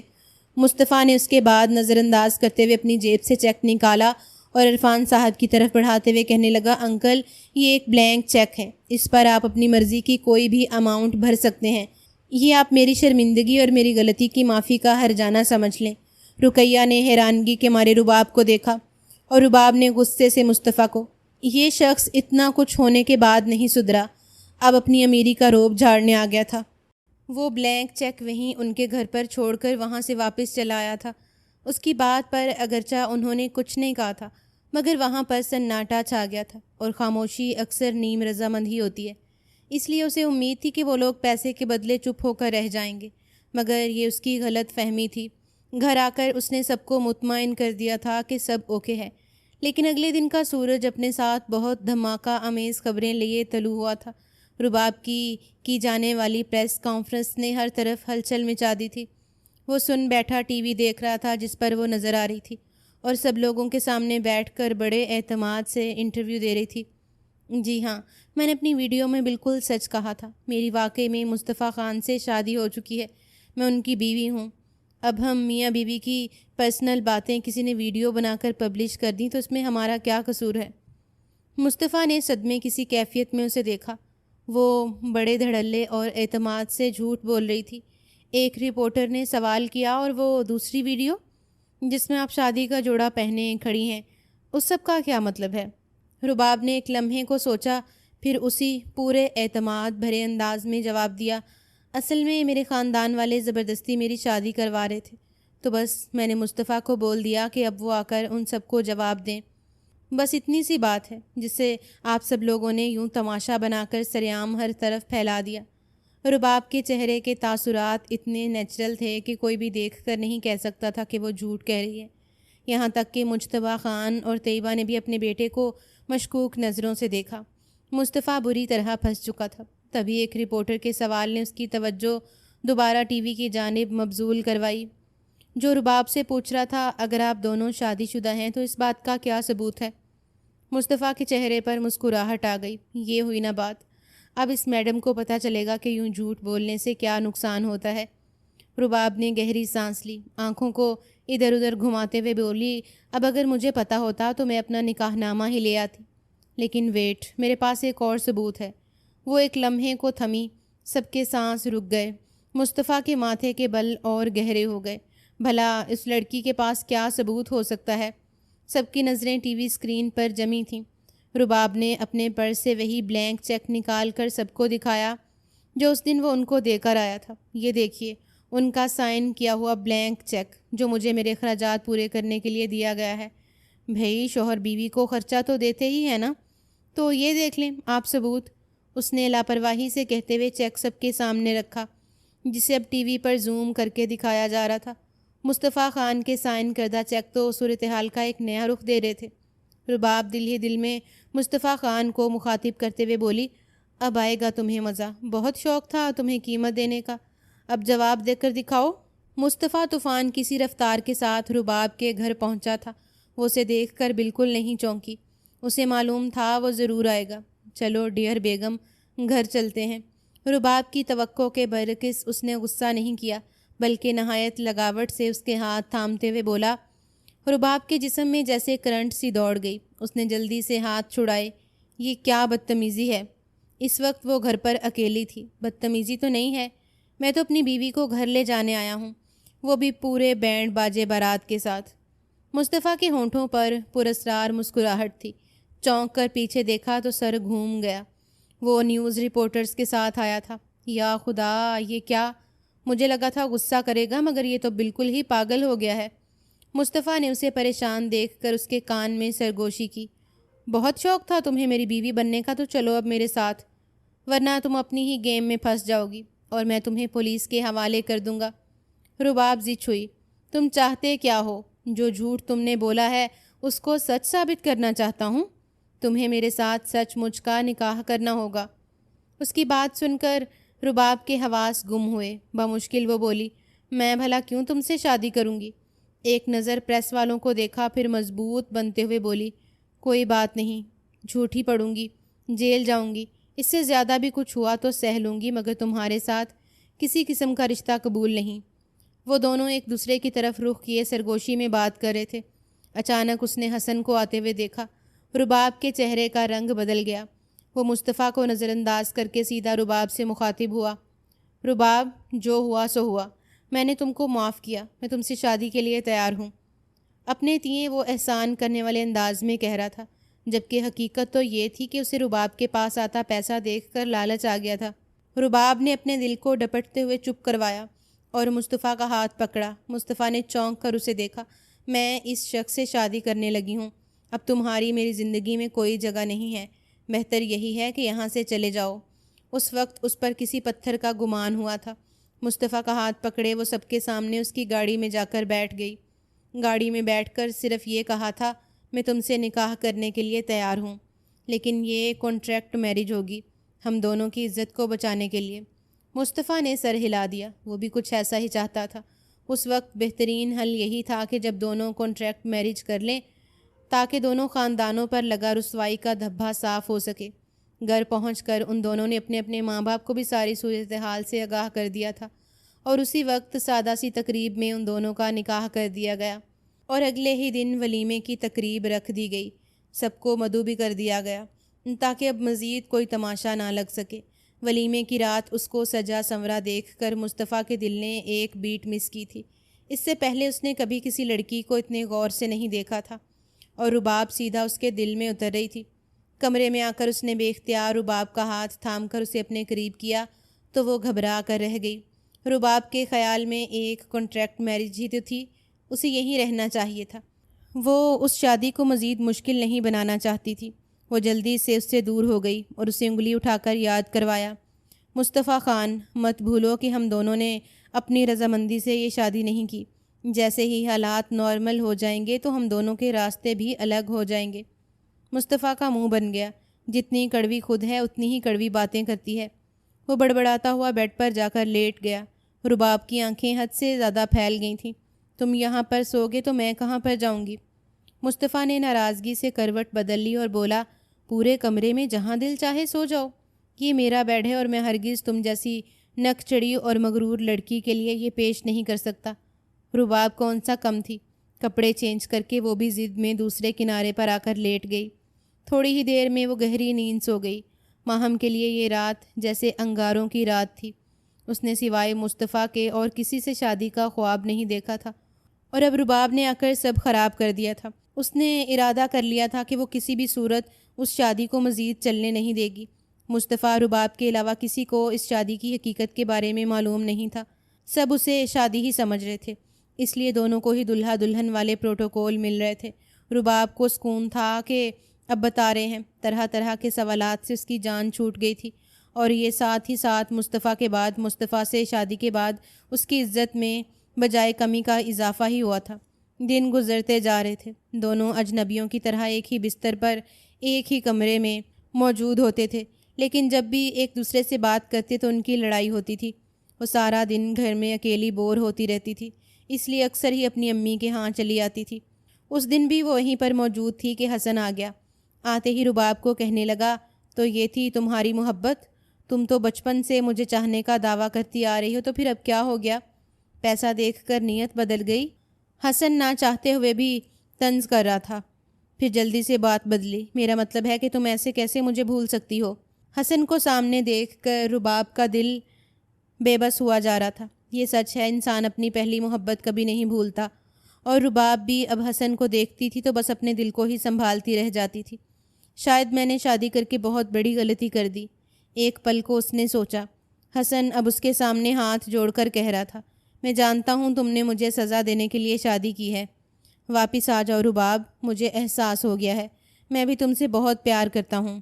مصطفیٰ نے اس کے بعد نظر انداز کرتے ہوئے اپنی جیب سے چیک نکالا اور عرفان صاحب کی طرف بڑھاتے ہوئے کہنے لگا، انکل یہ ایک بلینک چیک ہے، اس پر آپ اپنی مرضی کی کوئی بھی اماؤنٹ بھر سکتے ہیں۔ یہ آپ میری شرمندگی اور میری غلطی کی معافی کا ہرجانہ سمجھ لیں۔ رقیہ نے حیرانگی کے مارے رباب کو دیکھا اور رباب نے غصے سے مصطفیٰ کو۔ یہ شخص اتنا کچھ ہونے کے بعد نہیں سدھرا، اب اپنی امیری کا روب جھاڑنے آ گیا تھا۔ وہ بلینک چیک وہیں ان کے گھر پر چھوڑ کر وہاں سے واپس چلا آیا تھا۔ اس کی بات پر اگرچہ انہوں نے کچھ نہیں کہا تھا، مگر وہاں پر سناٹا چھا گیا تھا، اور خاموشی اکثر نیم رضامند ہی ہوتی ہے۔ اس لیے اسے امید تھی کہ وہ لوگ پیسے کے بدلے چپ ہو کر رہ جائیں گے، مگر یہ اس کی غلط فہمی تھی۔ گھر آ کر اس نے سب کو مطمئن کر دیا تھا کہ سب اوکے ہے، لیکن اگلے دن کا سورج اپنے ساتھ بہت دھماکہ امیز خبریں لیے طلوع ہوا تھا۔ رباب کی جانے والی پریس کانفرنس نے ہر طرف ہلچل مچا دی تھی۔ وہ سن بیٹھا ٹی وی دیکھ رہا تھا جس پر وہ نظر آ رہی تھی، اور سب لوگوں کے سامنے بیٹھ کر بڑے اعتماد سے انٹرویو دے رہی تھی۔ جی ہاں، میں نے اپنی ویڈیو میں بالکل سچ کہا تھا، میری واقعی میں مصطفیٰ خان سے شادی ہو چکی ہے، میں ان کی بیوی ہوں۔ اب ہم میاں بیوی کی پرسنل باتیں کسی نے ویڈیو بنا کر پبلش کر دیں تو اس میں ہمارا کیا قصور ہے؟ مصطفیٰ نے صدمے کسی کیفیت میں اسے دیکھا۔ وہ بڑے دھڑلے اور اعتماد سے جھوٹ بول رہی تھی۔ ایک رپورٹر نے سوال کیا، اور وہ دوسری ویڈیو جس میں آپ شادی کا جوڑا پہنے کھڑی ہیں، اس سب کا کیا مطلب ہے؟ رباب نے ایک لمحے کو سوچا، پھر اسی پورے اعتماد بھرے انداز میں جواب دیا، اصل میں میرے خاندان والے زبردستی میری شادی کروا رہے تھے، تو بس میں نے مصطفیٰ کو بول دیا کہ اب وہ آ کر ان سب کو جواب دیں۔ بس اتنی سی بات ہے جسے آپ سب لوگوں نے یوں تماشا بنا کر سرعام ہر طرف پھیلا دیا۔ رباب کے چہرے کے تاثرات اتنے نیچرل تھے کہ کوئی بھی دیکھ کر نہیں کہہ سکتا تھا کہ وہ جھوٹ کہہ رہی ہے۔ یہاں تک کہ مجتبیٰ خان اور طیبہ نے بھی اپنے بیٹے کو مشکوک نظروں سے دیکھا۔ مصطفیٰ بری طرح پھنس چکا تھا۔ تبھی ایک رپورٹر کے سوال نے اس کی توجہ دوبارہ ٹی وی کی جانب مبذول کروائی، جو رباب سے پوچھ رہا تھا، اگر آپ دونوں شادی شدہ ہیں تو اس بات کا کیا ثبوت ہے؟ مصطفیٰ کے چہرے پر مسکراہٹ آ گئی۔ یہ ہوئی نا بات، اب اس میڈم کو پتہ چلے گا کہ یوں جھوٹ بولنے سے کیا نقصان ہوتا ہے۔ رباب نے گہری سانس لی، آنکھوں کو ادھر ادھر گھماتے ہوئے بولی، اب اگر مجھے پتہ ہوتا تو میں اپنا نکاح نامہ ہی لے آتی، لیکن ویٹ، میرے پاس ایک اور ثبوت ہے۔ وہ ایک لمحے کو تھمی، سب کے سانس رک گئے۔ مصطفیٰ کے ماتھے کے بل اور گہرے ہو گئے۔ بھلا اس لڑکی کے پاس کیا ثبوت ہو سکتا ہے؟ سب کی نظریں ٹی وی اسکرین پر جمی تھیں۔ رباب نے اپنے پرس سے وہی بلینک چیک نکال کر سب کو دکھایا جو اس دن وہ ان کو دے کر آیا تھا۔ یہ دیکھیے، ان کا سائن کیا ہوا بلینک چیک جو مجھے میرے اخراجات پورے کرنے کے لیے دیا گیا ہے۔ بھئی شوہر بیوی کو خرچہ تو دیتے ہی ہے نا، تو یہ دیکھ لیں آپ ثبوت۔ اس نے لاپرواہی سے کہتے ہوئے چیک سب کے سامنے رکھا، جسے اب ٹی وی پر زوم کر کے دکھایا جا رہا تھا۔ مصطفیٰ خان کے سائن کردہ چیک تو صورتحال کا ایک نیا رخ دے رہے تھے۔ رباب دل ہی دل میں مصطفیٰ خان کو مخاطب کرتے ہوئے بولی، اب آئے گا تمہیں مزہ، بہت شوق تھا تمہیں قیمت دینے کا، اب جواب دے کر دکھاؤ۔ مصطفیٰ طوفان کسی رفتار کے ساتھ رباب کے گھر پہنچا تھا۔ وہ اسے دیکھ کر بالکل نہیں چونکی، اسے معلوم تھا وہ ضرور آئے گا۔ چلو ڈیئر بیگم، گھر چلتے ہیں۔ رباب کی توقع کے برعکس اس نے غصہ نہیں کیا بلکہ نہایت لگاوٹ سے اس کے ہاتھ تھامتے ہوئے بولا۔ رباب کے جسم میں جیسے کرنٹ سی دوڑ گئی۔ اس نے جلدی سے ہاتھ چھڑائے۔ یہ کیا بدتمیزی ہے؟ اس وقت وہ گھر پر اکیلی تھی۔ بدتمیزی تو نہیں ہے، میں تو اپنی بیوی کو گھر لے جانے آیا ہوں، وہ بھی پورے بینڈ باجے بارات کے ساتھ۔ مصطفیٰ کے ہونٹوں پر پراسرار مسکراہٹ تھی۔ چونک کر پیچھے دیکھا تو سر گھوم گیا۔ وہ نیوز رپورٹرز کے ساتھ آیا تھا۔ یا خدا، یہ کیا؟ مجھے لگا تھا غصہ کرے گا، مگر یہ تو بالکل ہی پاگل ہو گیا ہے۔ مصطفیٰ نے اسے پریشان دیکھ کر اس کے کان میں سرگوشی کی۔ بہت شوق تھا تمہیں میری بیوی بننے کا، تو چلو اب میرے ساتھ، ورنہ تم اپنی ہی گیم میں پھنس جاؤ گی اور میں تمہیں پولیس کے حوالے کر دوں گا۔ رباب ضد ہوئی۔ تم چاہتے کیا ہو؟ جو جھوٹ تم نے بولا ہے اس کو سچ ثابت کرنا چاہتا ہوں۔ تمہیں میرے ساتھ سچ مچ کا نکاح کرنا ہوگا۔ اس کی بات سن کر رباب کے حواس گم ہوئے۔ بمشکل وہ بولی، میں بھلا کیوں تم سے شادی کروں گی؟ ایک نظر پریس والوں کو دیکھا، پھر مضبوط بنتے ہوئے بولی، کوئی بات نہیں، جھوٹی پڑوں گی، جیل جاؤں گی، اس سے زیادہ بھی کچھ ہوا تو سہ لوں گی، مگر تمہارے ساتھ کسی قسم کا رشتہ قبول نہیں۔ وہ دونوں ایک دوسرے کی طرف رخ کیے سرگوشی میں بات کر رہے تھے۔ اچانک اس نے حسن کو آتے ہوئے دیکھا۔ رباب کے چہرے کا رنگ بدل گیا۔ وہ مصطفیٰ کو نظر انداز کر کے سیدھا رباب سے مخاطب ہوا۔ رباب، جو ہوا سو ہوا، میں نے تم کو معاف کیا، میں تم سے شادی کے لیے تیار ہوں۔ اپنے تئیں وہ احسان کرنے والے انداز میں کہہ رہا تھا، جبکہ حقیقت تو یہ تھی کہ اسے رباب کے پاس آتا پیسہ دیکھ کر لالچ آ گیا تھا۔ رباب نے اپنے دل کو ڈپٹتے ہوئے چپ کروایا اور مصطفیٰ کا ہاتھ پکڑا۔ مصطفیٰ نے چونک کر اسے دیکھا۔ میں اس شخص سے شادی کرنے لگی ہوں، اب تمہاری میری زندگی میں کوئی جگہ نہیں ہے، بہتر یہی ہے کہ یہاں سے چلے جاؤ۔ اس وقت اس پر کسی پتھر کا گمان ہوا تھا۔ مصطفیٰ کا ہاتھ پکڑے وہ سب کے سامنے اس کی گاڑی میں جا کر بیٹھ گئی۔ گاڑی میں بیٹھ کر صرف یہ کہا تھا، میں تم سے نکاح کرنے کے لیے تیار ہوں، لیکن یہ کانٹریکٹ میرج ہوگی، ہم دونوں کی عزت کو بچانے کے لیے۔ مصطفیٰ نے سر ہلا دیا۔ وہ بھی کچھ ایسا ہی چاہتا تھا۔ اس وقت بہترین حل یہی تھا کہ جب دونوں کانٹریکٹ میرج کر لیں تاکہ دونوں خاندانوں پر لگا رسوائی کا دھبا صاف ہو سکے۔ گھر پہنچ کر ان دونوں نے اپنے اپنے ماں باپ کو بھی ساری صورتحال سے آگاہ کر دیا تھا، اور اسی وقت سادہ سی تقریب میں ان دونوں کا نکاح کر دیا گیا، اور اگلے ہی دن ولیمے کی تقریب رکھ دی گئی۔ سب کو مدعو بھی کر دیا گیا تاکہ اب مزید کوئی تماشا نہ لگ سکے۔ ولیمے کی رات اس کو سجا سنورا دیکھ کر مصطفیٰ کے دل نے ایک بیٹ مس کی تھی۔ اس سے پہلے اس نے کبھی کسی لڑکی کو اتنے غور سے نہیں دیکھا تھا، اور رباب سیدھا اس کے دل میں اتر رہی تھی۔ کمرے میں آ کر اس نے بے اختیار رباب کا ہاتھ تھام کر اسے اپنے قریب کیا تو وہ گھبرا کر رہ گئی۔ رباب کے خیال میں ایک کانٹریکٹ میرج ہی تو تھی، اسے یہیں رہنا چاہیے تھا۔ وہ اس شادی کو مزید مشکل نہیں بنانا چاہتی تھی۔ وہ جلدی سے اس سے دور ہو گئی اور اسے انگلی اٹھا کر یاد کروایا، مصطفیٰ خان، مت بھولو کہ ہم دونوں نے اپنی رضامندی سے یہ شادی نہیں کی۔ جیسے ہی حالات نارمل ہو جائیں گے تو ہم دونوں کے راستے بھی الگ ہو جائیں گے۔ مصطفیٰ کا منہ بن گیا۔ جتنی کڑوی خود ہے اتنی ہی کڑوی باتیں کرتی ہے۔ وہ بڑبڑاتا ہوا بیڈ پر جا کر لیٹ گیا۔ رباب کی آنکھیں حد سے زیادہ پھیل گئی تھیں۔ تم یہاں پر سوگے تو میں کہاں پر جاؤں گی؟ مصطفیٰ نے ناراضگی سے کروٹ بدل لی اور بولا، پورے کمرے میں جہاں دل چاہے سو جاؤ، یہ میرا بیڈ ہے اور میں ہرگز تم جیسی نک چڑی اور مغرور لڑکی کے لیے یہ پیش نہیں کر سکتا۔ رباب کون سا کم تھی، کپڑے چینج کر کے وہ بھی ضد میں دوسرے کنارے پر آ کر لیٹ گئی۔ تھوڑی ہی دیر میں وہ گہری نیند سو گئی۔ ماہم کے لیے یہ رات جیسے انگاروں کی رات تھی۔ اس نے سوائے مصطفیٰ کے اور کسی سے شادی کا خواب نہیں دیکھا تھا، اور اب رباب نے آ کر سب خراب کر دیا تھا۔ اس نے ارادہ کر لیا تھا کہ وہ کسی بھی صورت اس شادی کو مزید چلنے نہیں دے گی۔ مصطفیٰ، رباب کے علاوہ کسی کو اس شادی کی حقیقت کے بارے میں معلوم نہیں تھا۔ سب اسے شادی ہی سمجھ رہے تھے، اس لیے دونوں کو ہی دلہا دلہن والے پروٹوکول مل رہے تھے۔ رباب کو سکون تھا کہ اب بتا رہے ہیں، طرح طرح کے سوالات سے اس کی جان چھوٹ گئی تھی، اور یہ ساتھ ہی ساتھ مصطفیٰ کے بعد، مصطفیٰ سے شادی کے بعد اس کی عزت میں بجائے کمی کا اضافہ ہی ہوا تھا۔ دن گزرتے جا رہے تھے۔ دونوں اجنبیوں کی طرح ایک ہی بستر پر ایک ہی کمرے میں موجود ہوتے تھے، لیکن جب بھی ایک دوسرے سے بات کرتے تو ان کی لڑائی ہوتی تھی۔ وہ سارا دن گھر میں اکیلی بور ہوتی رہتی تھی، اس لیے اکثر ہی اپنی امی کے ہاں چلی آتی تھی۔ اس دن بھی وہ وہیں پر موجود تھی کہ حسن آ گیا۔ آتے ہی رباب کو کہنے لگا، تو یہ تھی تمہاری محبت؟ تم تو بچپن سے مجھے چاہنے کا دعویٰ کرتی آ رہی ہو، تو پھر اب کیا ہو گیا؟ پیسہ دیکھ کر نیت بدل گئی؟ حسن نہ چاہتے ہوئے بھی طنز کر رہا تھا، پھر جلدی سے بات بدلی۔ میرا مطلب ہے کہ تم ایسے کیسے مجھے بھول سکتی ہو؟ حسن کو سامنے دیکھ کر رباب کا دل بے بس ہوا جا رہا تھا۔ یہ سچ ہے، انسان اپنی پہلی محبت کبھی نہیں بھولتا، اور رباب بھی اب حسن کو دیکھتی تھی تو بس اپنے دل کو ہی سنبھالتی رہ جاتی تھی۔ شاید میں نے شادی کر کے بہت بڑی غلطی کر دی، ایک پل کو اس نے سوچا۔ حسن اب اس کے سامنے ہاتھ جوڑ کر کہہ رہا تھا، میں جانتا ہوں تم نے مجھے سزا دینے کے لیے شادی کی ہے۔ واپس آ جاؤ رباب، مجھے احساس ہو گیا ہے، میں بھی تم سے بہت پیار کرتا ہوں۔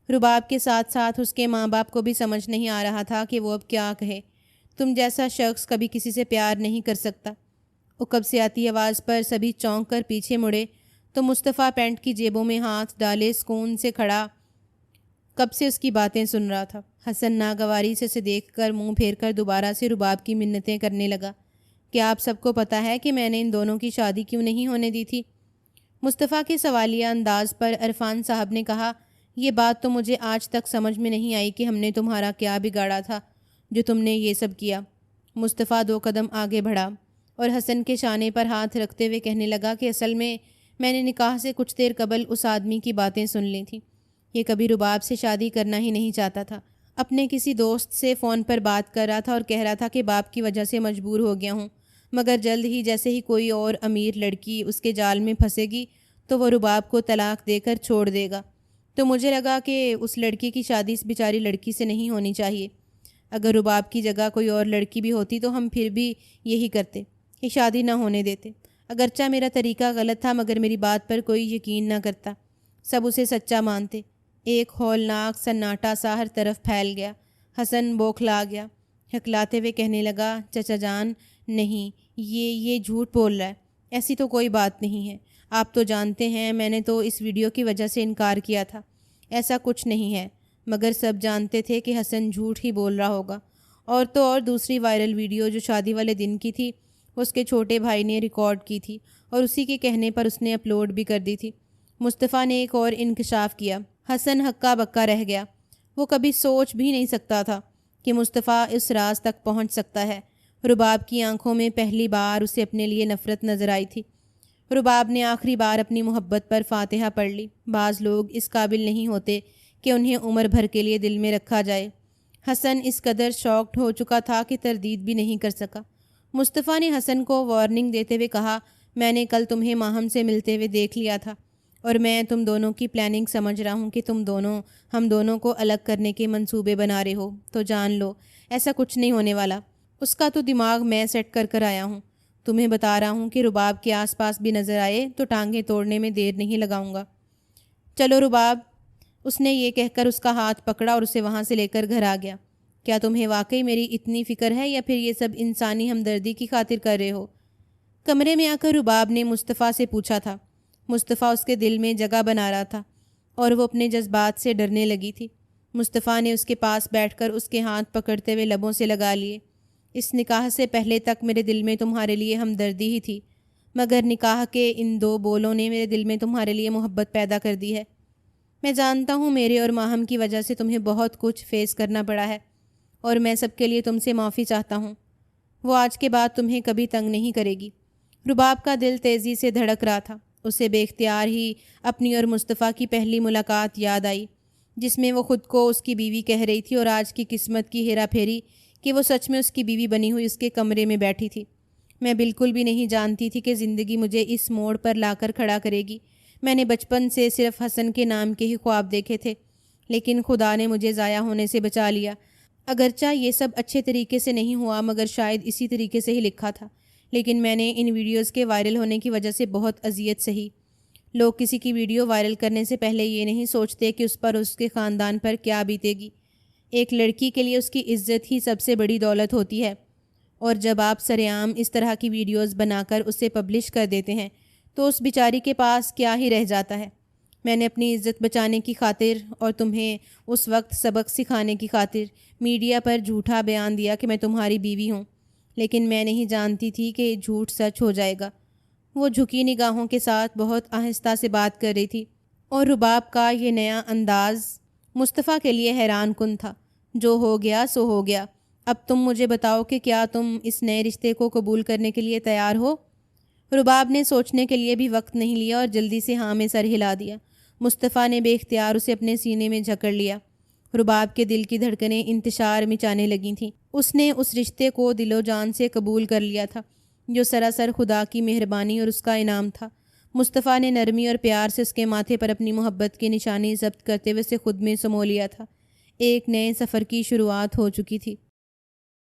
رباب کے ساتھ ساتھ اس کے ماں باپ کو بھی سمجھ نہیں آ رہا تھا کہ وہ اب کیا کہے۔ تم جیسا شخص کبھی کسی سے پیار نہیں کر سکتا۔ عقب سے آتی آواز پر سبھی چونک کر پیچھے مڑے تو مصطفیٰ پینٹ کی جیبوں میں ہاتھ ڈالے سکون سے کھڑا کب سے اس کی باتیں سن رہا تھا۔ حسن ناگواری سے اسے دیکھ کر منہ پھیر کر دوبارہ سے رباب کی منتیں کرنے لگا، کیا آپ سب کو پتہ ہے کہ میں نے ان دونوں کی شادی کیوں نہیں ہونے دی تھی؟ مصطفیٰ کے سوالیہ انداز پر عرفان صاحب نے کہا، یہ بات تو مجھے آج تک سمجھ میں نہیں آئی کہ ہم نے تمہارا کیا بگاڑا تھا جو تم نے یہ سب کیا۔ مصطفیٰ 2 قدم آگے بڑھا اور حسن کے شانے پر ہاتھ رکھتے ہوئے کہنے لگا کہ اصل میں نے نکاح سے کچھ دیر قبل اس آدمی کی باتیں سن لی تھیں۔ یہ کبھی رباب سے شادی کرنا ہی نہیں چاہتا تھا، اپنے کسی دوست سے فون پر بات کر رہا تھا اور کہہ رہا تھا کہ باپ کی وجہ سے مجبور ہو گیا ہوں، مگر جلد ہی جیسے ہی کوئی اور امیر لڑکی اس کے جال میں پھنسے گی تو وہ رباب کو طلاق دے کر چھوڑ دے گا۔ تو مجھے لگا کہ اس لڑکی کی شادی اس بیچاری لڑکی سے نہیں ہونی چاہیے۔ اگر رباب کی جگہ کوئی اور لڑکی بھی ہوتی تو ہم پھر بھی یہی کرتے کہ شادی نہ ہونے دیتے۔ اگرچہ میرا طریقہ غلط تھا مگر میری بات پر کوئی یقین نہ کرتا، سب اسے سچا مانتے۔ ایک ہولناک سناٹا سا ہر طرف پھیل گیا۔ حسن بوکھلا گیا، ہکلاتے ہوئے کہنے لگا، چچا جان نہیں، یہ جھوٹ بول رہا ہے، ایسی تو کوئی بات نہیں ہے۔ آپ تو جانتے ہیں میں نے تو اس ویڈیو کی وجہ سے انکار کیا تھا، ایسا کچھ نہیں ہے۔ مگر سب جانتے تھے کہ حسن جھوٹ ہی بول رہا ہوگا۔ اور تو اور دوسری وائرل ویڈیو جو شادی والے دن کی تھی اس کے چھوٹے بھائی نے ریکارڈ کی تھی اور اسی کے کہنے پر اس نے اپلوڈ بھی کر دی تھی۔ مصطفیٰ نے ایک اور انکشاف کیا۔ حسن ہکا بکا رہ گیا۔ وہ کبھی سوچ بھی نہیں سکتا تھا کہ مصطفیٰ اس راز تک پہنچ سکتا ہے۔ رباب کی آنکھوں میں پہلی بار اسے اپنے لیے نفرت نظر آئی تھی۔ رباب نے آخری بار اپنی محبت پر فاتحہ پڑھ لی۔ بعض لوگ اس قابل نہیں ہوتے کہ انہیں عمر بھر کے لیے دل میں رکھا جائے۔ حسن اس قدر شاکڈ ہو چکا تھا کہ تردید بھی نہیں کر سکا۔ مصطفیٰ نے حسن کو وارننگ دیتے ہوئے کہا، میں نے کل تمہیں ماہم سے ملتے ہوئے دیکھ لیا تھا اور میں تم دونوں کی پلاننگ سمجھ رہا ہوں کہ ہم دونوں کو الگ کرنے کے منصوبے بنا رہے ہو، تو جان لو ایسا کچھ نہیں ہونے والا۔ اس کا تو دماغ میں سیٹ کر آیا ہوں۔ تمہیں بتا رہا ہوں کہ رباب کے آس پاس بھی نظر آئے تو ٹانگیں توڑنے میں دیر نہیں لگاؤں گا۔ چلو رباب، اس نے یہ کہہ کر اس کا ہاتھ پکڑا اور اسے وہاں سے لے کر گھر آ گیا۔ کیا تمہیں واقعی میری اتنی فکر ہے یا پھر یہ سب انسانی ہمدردی کی خاطر کر رہے ہو؟ کمرے میں آ کر رباب نے مصطفیٰ سے پوچھا تھا۔ مصطفیٰ اس کے دل میں جگہ بنا رہا تھا اور وہ اپنے جذبات سے ڈرنے لگی تھی۔ مصطفیٰ نے اس کے پاس بیٹھ کر اس کے ہاتھ پکڑتے ہوئے لبوں سے لگا لیے، اس نکاح سے پہلے تک میرے دل میں تمہارے لیے ہمدردی ہی تھی، مگر نکاح کے ان 2 بولوں نے میرے دل میں تمہارے لیے محبت پیدا کر دی ہے۔ میں جانتا ہوں میرے اور ماہم کی وجہ سے تمہیں بہت کچھ فیس کرنا پڑا ہے اور میں سب کے لیے تم سے معافی چاہتا ہوں۔ وہ آج کے بعد تمہیں کبھی تنگ نہیں کرے گی۔ رباب کا دل تیزی سے دھڑک رہا تھا۔ اسے بے اختیار ہی اپنی اور مصطفیٰ کی پہلی ملاقات یاد آئی، جس میں وہ خود کو اس کی بیوی کہہ رہی تھی اور آج کی قسمت کی ہیرا پھیری کہ وہ سچ میں اس کی بیوی بنی ہوئی اس کے کمرے میں بیٹھی تھی۔ میں بالکل بھی نہیں جانتی تھی کہ زندگی مجھے اس موڑ پر لا کر کھڑا کرے گی۔ میں نے بچپن سے صرف حسن کے نام کے ہی خواب دیکھے تھے، لیکن خدا نے مجھے ضائع ہونے سے بچا لیا۔ اگرچہ یہ سب اچھے طریقے سے نہیں ہوا مگر شاید اسی طریقے سے ہی لکھا تھا، لیکن میں نے ان ویڈیوز کے وائرل ہونے کی وجہ سے بہت اذیت سہی۔ لوگ کسی کی ویڈیو وائرل کرنے سے پہلے یہ نہیں سوچتے کہ اس پر اس کے خاندان پر کیا بیتے گی۔ ایک لڑکی کے لیے اس کی عزت ہی سب سے بڑی دولت ہوتی ہے، اور جب آپ سرعام اس طرح کی ویڈیوز بنا کر اسے پبلش کر دیتے ہیں تو اس بیچاری کے پاس کیا ہی رہ جاتا ہے۔ میں نے اپنی عزت بچانے کی خاطر اور تمہیں اس وقت سبق سکھانے کی خاطر میڈیا پر جھوٹا بیان دیا کہ میں تمہاری بیوی ہوں، لیکن میں نہیں جانتی تھی کہ جھوٹ سچ ہو جائے گا۔ وہ جھکی نگاہوں کے ساتھ بہت آہستہ سے بات کر رہی تھی اور رباب کا یہ نیا انداز مصطفیٰ کے لیے حیران کن تھا۔ جو ہو گیا سو ہو گیا، اب تم مجھے بتاؤ کہ کیا تم اس نئے رشتے کو قبول کرنے کے لیے تیار ہو؟ رباب نے سوچنے کے لیے بھی وقت نہیں لیا اور جلدی سے ہاں میں سر ہلا دیا۔ مصطفیٰ نے بے اختیار اسے اپنے سینے میں جکڑ لیا۔ رباب کے دل کی دھڑکنیں انتشار مچانے لگی تھیں۔ اس نے اس رشتے کو دل و جان سے قبول کر لیا تھا جو سراسر خدا کی مہربانی اور اس کا انعام تھا۔ مصطفیٰ نے نرمی اور پیار سے اس کے ماتھے پر اپنی محبت کی نشانی ضبط کرتے ہوئے اسے خود میں سمو لیا تھا۔ ایک نئے سفر کی شروعات ہو چکی تھی۔